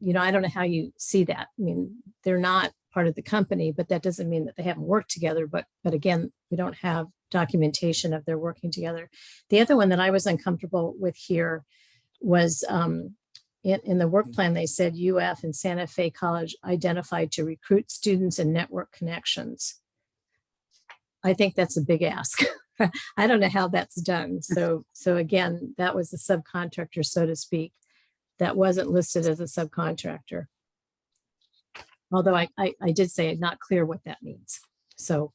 don't know how you see that. I mean, they're not part of the company, but that doesn't mean that they haven't worked together. But again, we don't have documentation of their working together. The other one that I was uncomfortable with here was in the work plan, they said UF and Santa Fe College identified to recruit students and network connections. I think that's a big ask. I don't know how that's done. So again, that was a subcontractor, so to speak, that wasn't listed as a subcontractor. Although I did say not clear what that means. So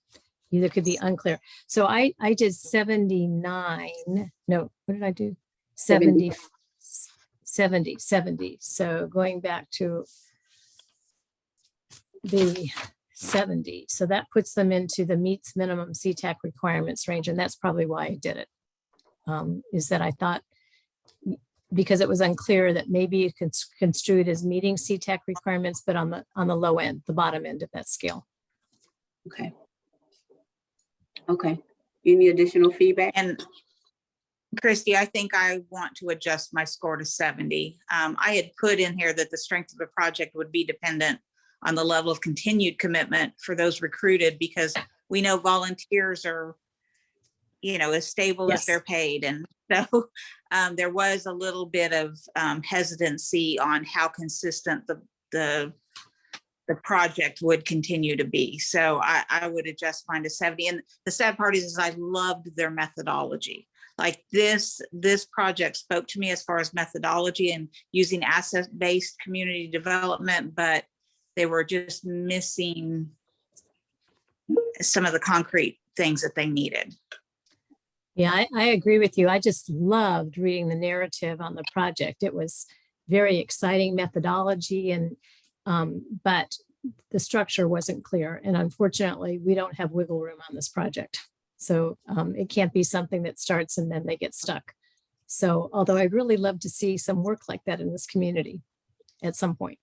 either could be unclear. So I did 79. No, what did I do? 70. So going back to the 70. So that puts them into the meets minimum CTAC requirements range. And that's probably why I did it. Is that I thought, because it was unclear that maybe you could construe it as meeting CTAC requirements, but on the low end, the bottom end of that scale. Okay. Okay. Any additional feedback? And Christy, I think I want to adjust my score to 70. I had put in here that the strength of the project would be dependent on the level of continued commitment for those recruited, because we know volunteers are, as stable as Yes. they're paid. And so there was a little bit of hesitancy on how consistent the project would continue to be. So I would adjust mine to 70. And the sad part is I loved their methodology. Like this project spoke to me as far as methodology and using asset-based community development, but they were just missing some of the concrete things that they needed. Yeah, I agree with you. I just loved reading the narrative on the project. It was very exciting methodology, and but the structure wasn't clear. And unfortunately, we don't have wiggle room on this project. So it can't be something that starts and then they get stuck. So although I'd really love to see some work like that in this community at some point.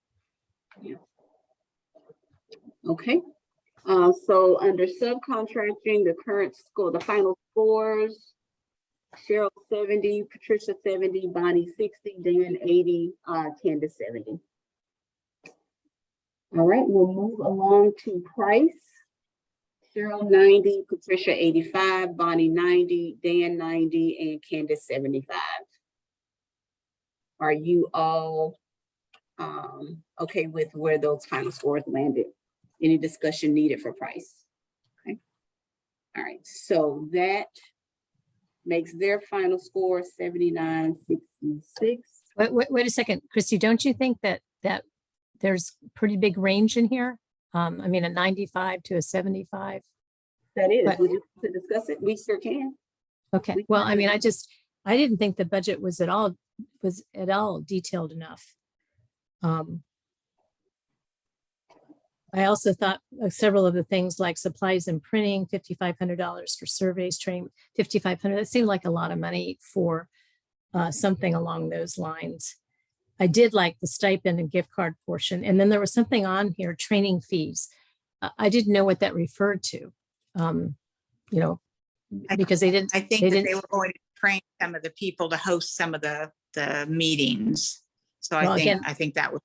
Okay. So under subcontracting, the current score, the final scores, Cheryl 70, Patricia 70, Bonnie 60, Dan 80, Candace 70. All right, we'll move along to price. Cheryl 90, Patricia 85, Bonnie 90, Dan 90, and Candace 75. Are you all okay with where those final scores landed? Any discussion needed for price? Okay. All right, so that makes their final score 79.66. Wait a second, Christy, don't you think that there's pretty big range in here? I mean, a 95 to a 75. That is, But- would you like to discuss it? We sure can. Okay, We well, can I mean, do I didn't think the budget was at all detailed enough. I also thought several of the things like supplies and printing, $5,500 for surveys, training, $5,500. That seemed like a lot of money for something along those lines. I did like the stipend and gift card portion. And then there was something on here, training fees. I didn't know what that referred to. Because they didn't. I think they that they didn't- were going to train some of the people to host some of the meetings. So Well, I think that was.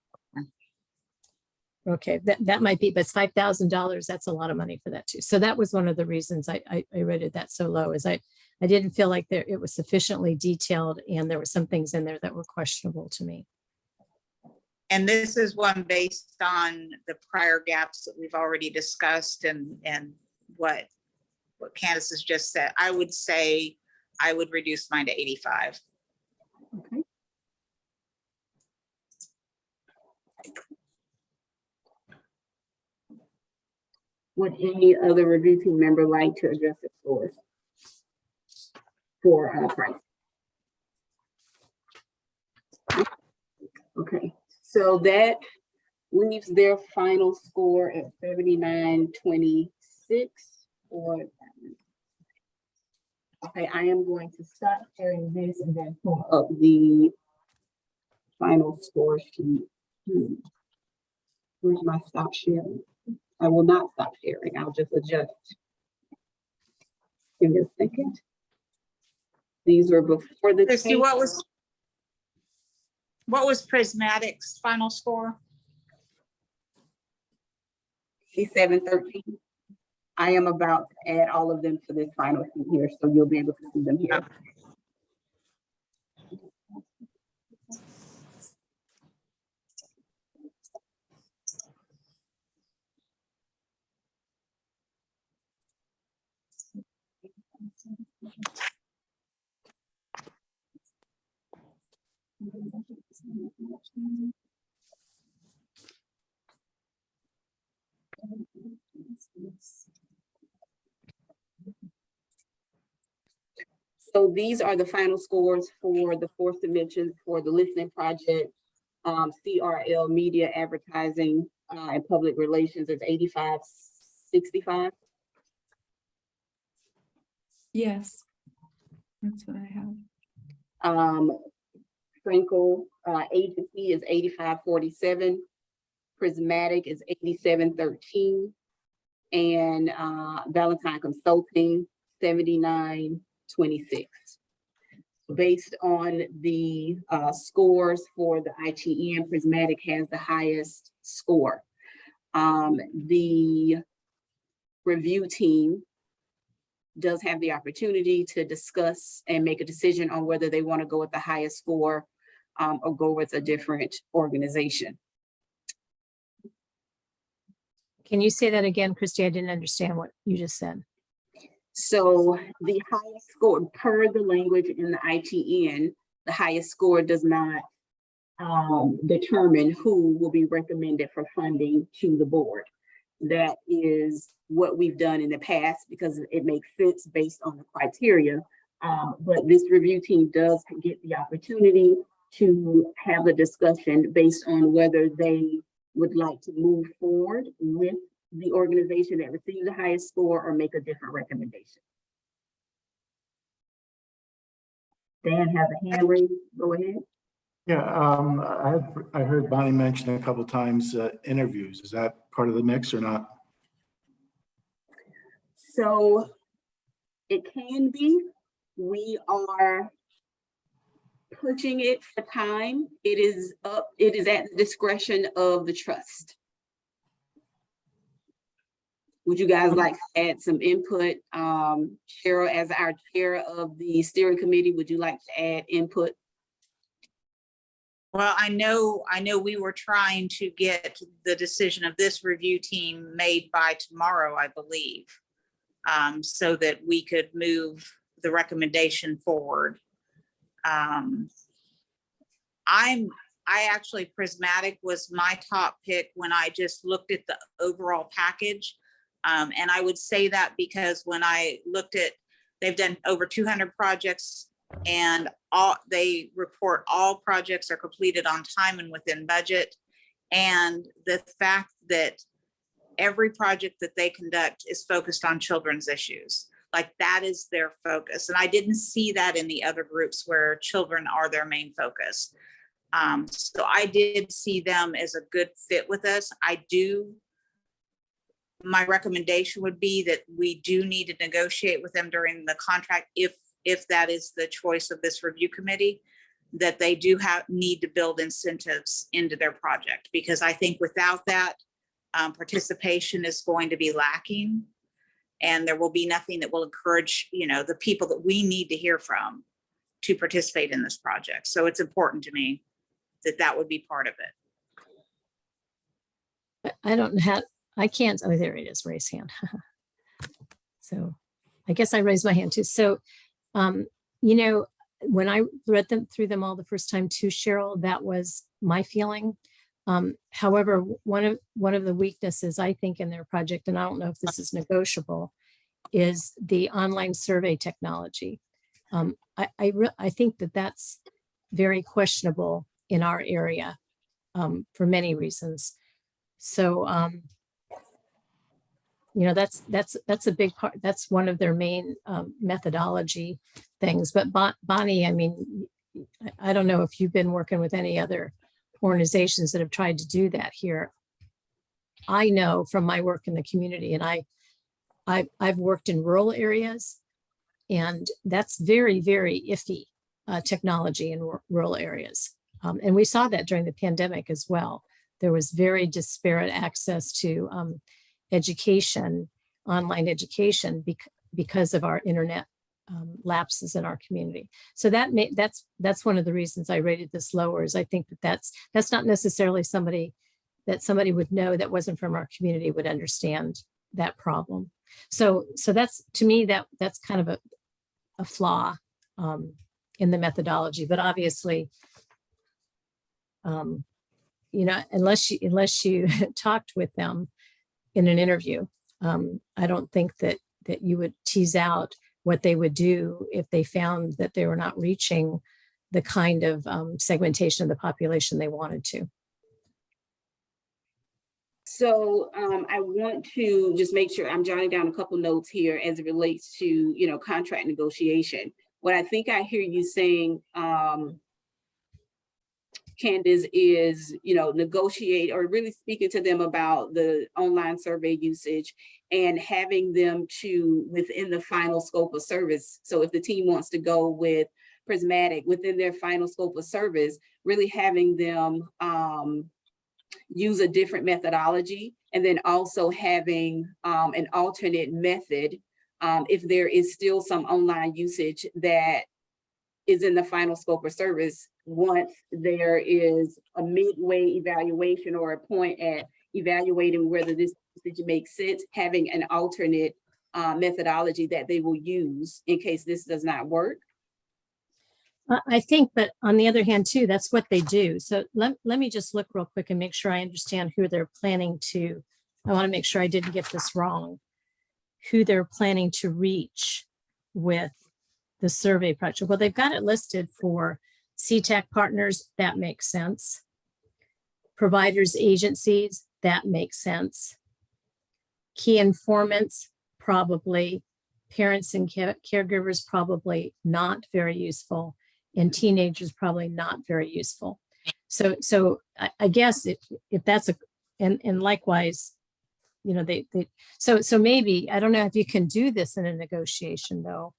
Okay, that might be, but it's $5,000. That's a lot of money for that too. So that was one of the reasons I rated that so low, is I didn't feel like it was sufficiently detailed, and there were some things in there that were questionable to me. And this is one based on the prior gaps that we've already discussed and what Candace has just said. I would say I would reduce mine to 85. Okay. Would any other review team member like to address the scores for price? Okay, so that leaves their final score at 79.26. Okay, I am going to stop sharing this and then pull up the final score sheet. Where's my stop sharing? I will not stop sharing. I'll just adjust. Give me a second. These are before the Christy, change. what was Prismatic's final score? She's 713. I am about to add all of them to this final sheet here, so you'll be able to see them here. So these are the final scores for the fourth dimension for the listening project. CRL media advertising and public relations is 85.65. Yes. That's what I have. Frankel agency is 85.47. Prismatic is 87.13. and Valentine Consulting 79.26. Based on the scores for the ITN, Prismatic has the highest score. The review team does have the opportunity to discuss and make a decision on whether they want to go with the highest score or go with a different organization. Can you say that again, Christy? I didn't understand what you just said. So the highest score, per the language in the ITN, the highest score does not determine who will be recommended for funding to the board. That is what we've done in the past because it makes sense based on the criteria. But this review team does get the opportunity to have a discussion based on whether they would like to move forward with the organization that received the highest score or make a different recommendation. Dan has a hand raised. Go ahead. Yeah, I heard Bonnie mention a couple of times interviews. Is that part of the mix or not? So it can be. We are pushing it for time. It is at the discretion of the trust. Would you guys like to add some input? Cheryl, as our chair of the steering committee, would you like to add input? Well, I know we were trying to get the decision of this review team made by tomorrow, I believe, so that we could move the recommendation forward. Prismatic was my top pick when I just looked at the overall package. And I would say that because when I looked at, they've done over 200 projects and they report all projects are completed on time and within budget. And the fact that every project that they conduct is focused on children's issues, like that is their focus. And I didn't see that in the other groups where children are their main focus. So I did see them as a good fit with us. My recommendation would be that we do need to negotiate with them during the contract if that is the choice of this review committee, that they do need to build incentives into their project, because I think without that, participation is going to be lacking, and there will be nothing that will encourage, the people that we need to hear from to participate in this project. So it's important to me that would be part of it. I don't know how, I can't, oh, there it is, raise hand. So I guess I raised my hand too. So, when I read through them all the first time too, Cheryl, that was my feeling. However, one of the weaknesses I think in their project, and I don't know if this is negotiable, is the online survey technology. I think that's very questionable in our area for many reasons. So, that's a big part. That's one of their main methodology things. But Bonnie, I mean, I don't know if you've been working with any other organizations that have tried to do that here. I know from my work in the community, and I've worked in rural areas, and that's very, very iffy technology in rural areas. And we saw that during the pandemic as well. There was very disparate access to education, online education, because of our internet lapses in our community. So that's one of the reasons I rated this lower, is I think that's not necessarily somebody would know that wasn't from our community would understand that problem. So that's, to me, that's kind of a flaw in the methodology. But obviously, unless you talked with them in an interview, I don't think that you would tease out what they would do if they found that they were not reaching the kind of segmentation of the population they wanted to. So I want to just make sure I'm jotting down a couple notes here as it relates to, contract negotiation. What I think I hear you saying Candace, is, negotiate or really speaking to them about the online survey usage and having them to within the final scope of service. So if the team wants to go with Prismatic within their final scope of service, really having them use a different methodology, and then also having an alternate method if there is still some online usage that is in the final scope of service. Once there is a midway evaluation or a point at evaluating whether this usage makes sense, having an alternate methodology that they will use in case this does not work. I think, but on the other hand too, that's what they do. So let me just look real quick and make sure I understand who they're planning to. I want to make sure I didn't get this wrong. Who they're planning to reach with the survey project. Well, they've got it listed for CTAC partners. That makes sense. Providers, agencies, that makes sense. Key informants, probably. Parents and caregivers, probably not very useful. And teenagers, probably not very useful. So I guess if that's and likewise, so maybe, I don't know if you can do this in a negotiation though,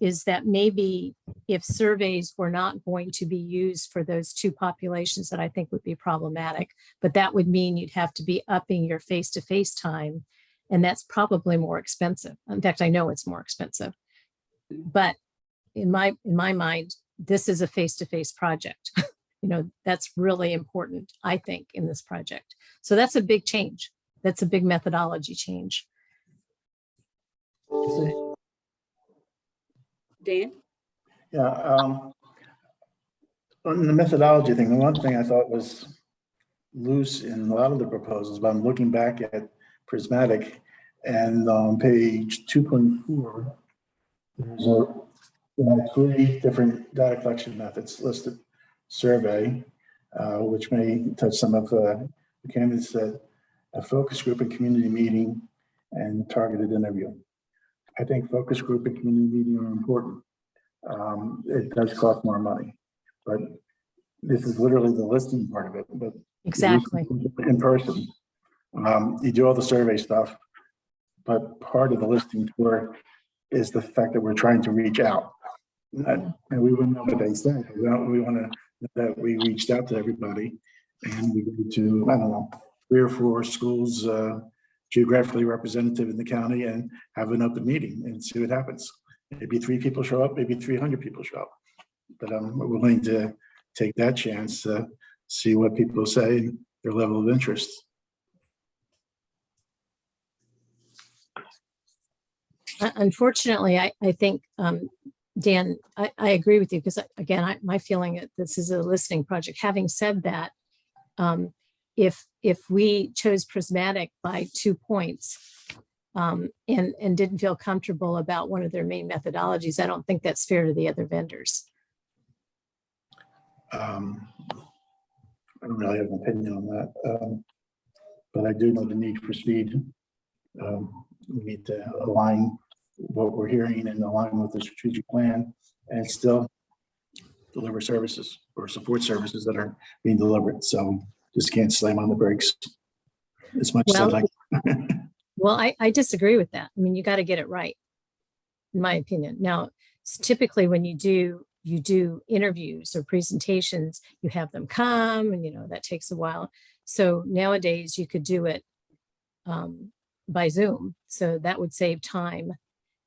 is that maybe if surveys were not going to be used for those two populations that I think would be problematic, but that would mean you'd have to be upping your face-to-face time, and that's probably more expensive. In fact, I know it's more expensive, but in my mind, this is a face-to-face project. That's really important, I think, in this project. So that's a big change. That's a big methodology change. Dan? Yeah, on the methodology thing, the one thing I thought was loose in a lot of the proposals, but I'm looking back at Prismatic, and on page 2.4, there's 3 different data collection methods listed. Survey, which may touch some of the candidates said, a focus group and community meeting, and targeted interview. I think focus group and community meeting are important. It does cost more money, but this is literally the listing part of it. But Exactly. in person, you do all the survey stuff, but part of the listing tour is the fact that we're trying to reach out. And we wouldn't know what they said. We want to know that we reached out to everybody, and we go to, I don't know, 3 or 4 schools geographically representative in the county, and have an open meeting and see what happens. Maybe 3 people show up, maybe 300 people show up, but we're willing to take that chance to see what people say and their level of interest. Unfortunately, I think, Dan, I agree with you, because again, my feeling that this is a listening project. Having said that, if we chose Prismatic by 2 points and didn't feel comfortable about one of their main methodologies, I don't think that's fair to the other vendors. I don't really have an opinion on that, but I do know the need for speed. We need to align what we're hearing and align with the strategic plan, and still deliver services or support services that are being delivered. So just can't slam on the brakes as much as I'd like. Well, I disagree with that. I mean, you got to get it right, in my opinion. Now, typically when you do interviews or presentations, you have them come, and that takes a while. So nowadays you could do it by Zoom. So that would save time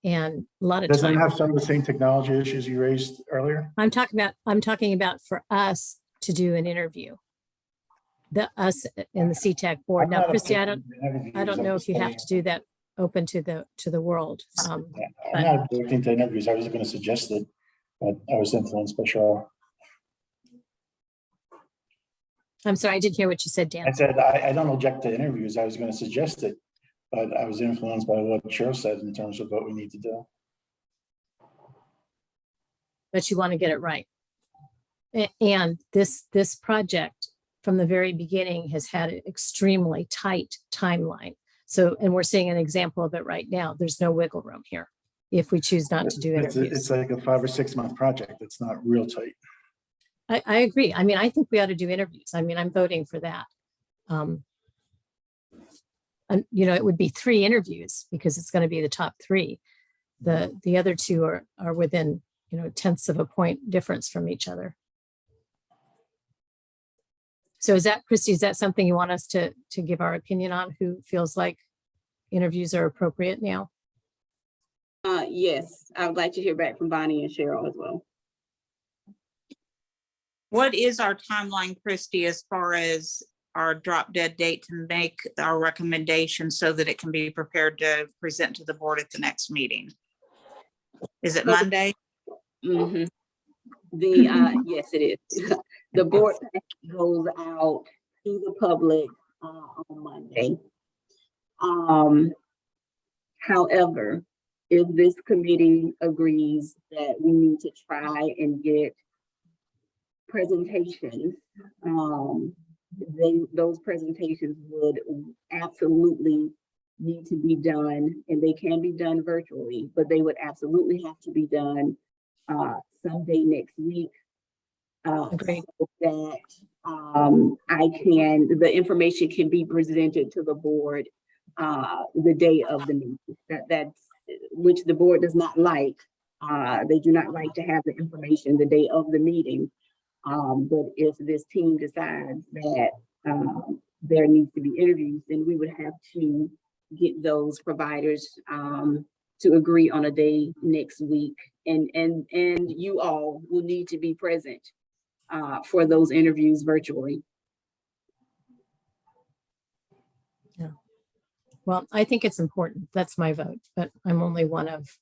and a lot of time. Doesn't it have some of the same technology issues you raised earlier? I'm talking about for us to do an interview. Us and the CTAC board. Now, Christy, I don't know if you have to do that open to the world. I'm not looking to interviews. I was going to suggest it, but I was influenced by Cheryl. I'm sorry, I didn't hear what you said, Dan. I said I don't object to interviews. I was going to suggest it, but I was influenced by what Cheryl said in terms of what we need to do. But you want to get it right. And this project from the very beginning has had an extremely tight timeline. So, and we're seeing an example of it right now. There's no wiggle room here if we choose not to do interviews. It's like a 5 or 6 month project. It's not real tight. I agree. I mean, I think we ought to do interviews. I mean, I'm voting for that. And, you know, it would be 3 interviews because it's going to be the top 3. The other 2 are within, you know, tenths of a point difference from each other. So is that, Christy, is that something you want us to give our opinion on? Who feels like interviews are appropriate now? Yes, I would like to hear back from Bonnie and Cheryl as well. What is our timeline, Christy, as far as our drop dead date to make our recommendation so that it can be prepared to present to the board at the next meeting? Is it Monday? Mhm. Yes, it is. The board packet goes out to the public on Monday. However, if this committee agrees that we need to try and get presentations, those presentations would absolutely need to be done, and they can be done virtually, but they would absolutely have to be done someday next week. Agreed. So that the information can be presented to the board the day of the meeting. That's which the board does not like. They do not like to have the information the day of the meeting. But if this team decides that there needs to be interviews, then we would have to get those providers to agree on a day next week, and you all will need to be present for those interviews virtually. Yeah. Well, I think it's important. That's my vote, but I'm only one of,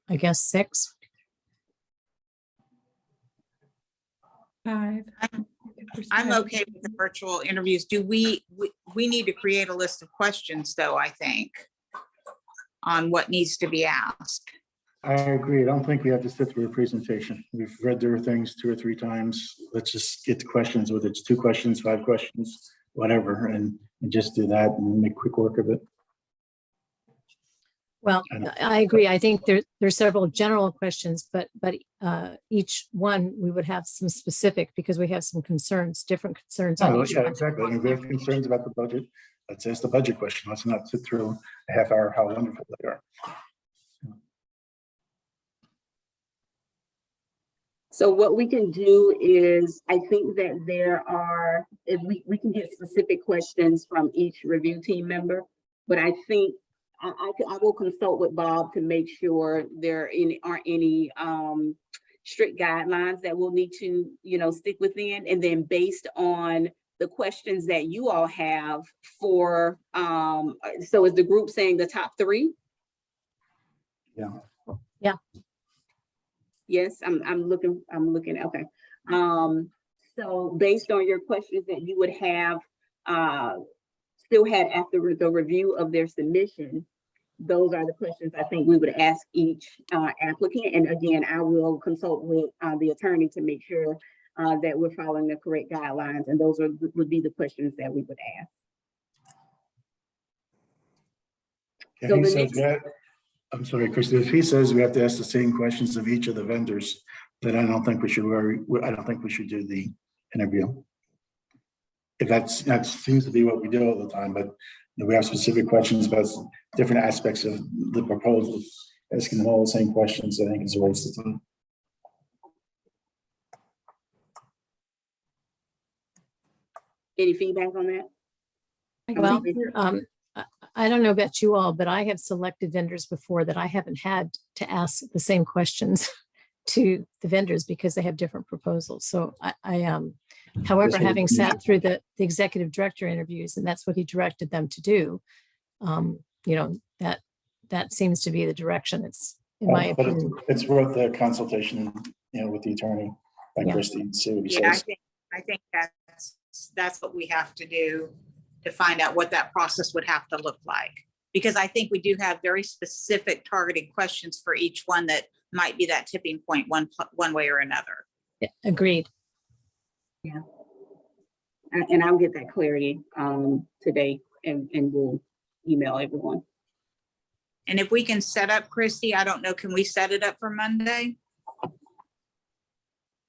I guess, 6. 5. I'm okay with the virtual interviews. Do we need to create a list of questions though, I think, on what needs to be asked. I agree. I don't think we have to sit through a presentation. We've read their things 2 or 3 times. Let's just get the questions, whether it's 2 questions, 5 questions, whatever, and just do that and make quick work of it. Well, I agree. I think there's several general questions, but each one we would have some specific, because we have some concerns, different concerns on Oh, each yeah, one. exactly. And if we have concerns about the budget, let's ask the budget question. Let's not sit through a half hour how wonderful they are. So what we can do is, I think that there are, if we can get specific questions from each review team member, but I think I will consult with Bob to make sure there aren't any strict guidelines that we'll need to, stick within. And then based on the questions that you all have for, so is the group saying the top 3? Yeah. Yeah. Yes, I'm looking, okay. So based on your questions that you would have still had after the review of their submission, those are the questions I think we would ask each applicant. And again, I will consult with the attorney to make sure that we're following the correct guidelines. And those would be the questions that we would ask. If So he the says that, I'm sorry, Christy, if he says we have to ask the same questions of each of the vendors, then I don't think we should I don't think we should do the interview. If that seems to be what we do all the time, but we have specific questions about different aspects of the proposals, asking them all the same questions, I think is a waste of time. Any feedback on that? Well, I don't know about you all, but I have selected vendors before that I haven't had to ask the same questions to the vendors because they have different proposals. So however, having sat through the executive director interviews, and that's what he directed them to do, that seems to be the direction. It's in my opinion. It's worth the consultation, with the attorney, like Christy, and see what he says. I think that's what we have to do to find out what that process would have to look like. Because I think we do have very specific targeted questions for each one that might be that tipping point one way or another. Yeah, agreed. Yeah. And I'll get that clarity today and we'll email everyone. And if we can set up, Christy, I don't know, can we set it up for Monday?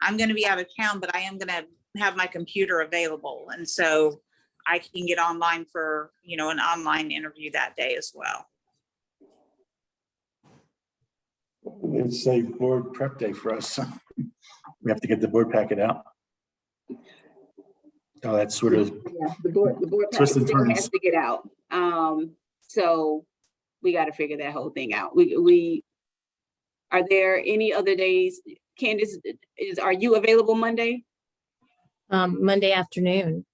I'm going to be out of town, but I am going to have my computer available. And so I can get online for, you know, an online interview that day as well. It's a board prep day for us. So we have to get the board packet out. Oh, that's sort of Yeah, the board packet twisting still has turns. to get out. So we got to figure that whole thing out. We are there any other days? Candace, are you available Monday? Monday afternoon.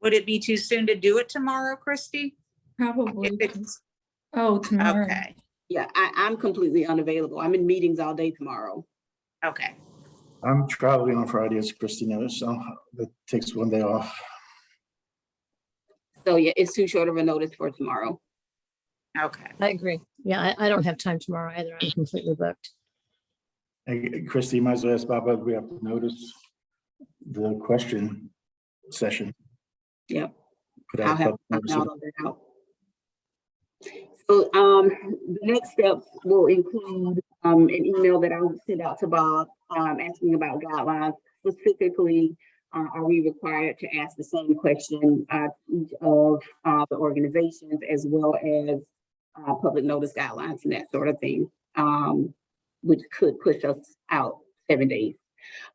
Would it be too soon to do it tomorrow, Christy? Probably. If it's- Oh, tomorrow. Okay, Yeah, I'm completely unavailable. I'm in meetings all day tomorrow. okay. I'm traveling on Friday, as Christy knows, so that takes one day off. So yeah, it's too short of a notice for tomorrow. Okay. I agree. Yeah, I don't have time tomorrow either. I'm completely booked. Hey, Christy, you might as well ask Bob whether we have to notice the question session. Yep. Put I'll out a have public notice. all of that out. So the next steps will include an email that I will send out to Bob asking about guidelines. Specifically, are we required to ask the same question to each of the organizations, as well as public notice guidelines and that sort of thing, which could push us out 7 days.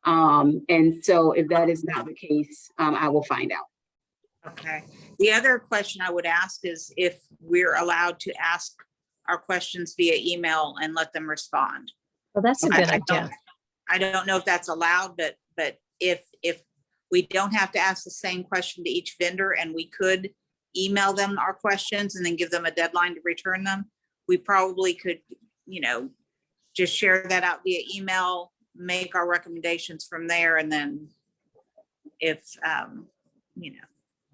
And so if that is not the case, I will find out. Okay. The other question I would ask is if we're allowed to ask our questions via email and let them respond. Well, that's a Okay. good idea. I don't know if that's allowed, but if we don't have to ask the same question to each vendor and we could email them our questions and then give them a deadline to return them, we probably could, you know, just share that out via email, make our recommendations from there. And then if, you know,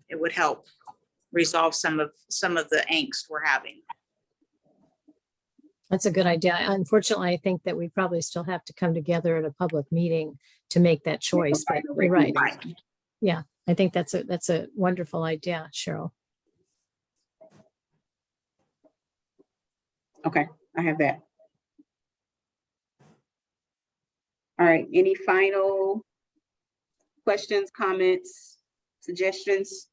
it would help resolve some of the angst we're having. That's a good idea. Unfortunately, I think that we probably still have to come together at a public meeting to make that choice, but you're right. Right. Yeah, I think that's a wonderful idea, Cheryl. Okay, I have that. All right, any final questions, comments, suggestions?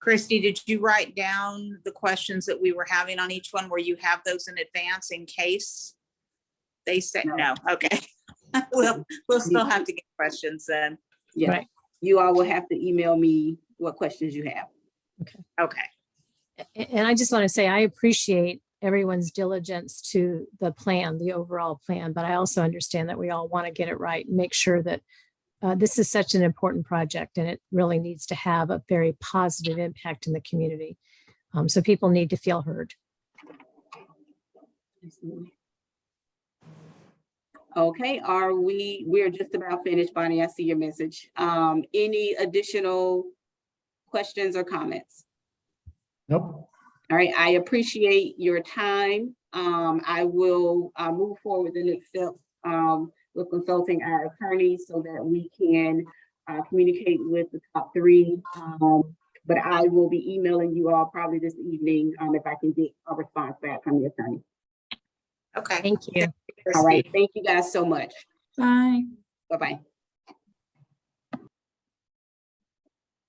Christy, did you write down the questions that we were having on each one? Where you have those in advance in case they said no? Okay. We'll still have to get questions then. Yeah, Right. You all will have to email me what questions you have. Okay. And I just want to say, I appreciate everyone's diligence to the plan, the overall plan, but I also understand that we all want to get it right and make sure that this is such an important project and it really needs to have a very positive impact in the community. So people need to feel heard. Okay, we're just about finished, Bonnie. I see your message. Any additional questions or comments? Nope. All right, I appreciate your time. I will move forward the next steps with consulting our attorneys so that we can communicate with the top 3. But I will be emailing you all probably this evening if I can get a response back from the attorney. Okay. Thank you. All right, thank you guys so much. Bye. Bye-bye.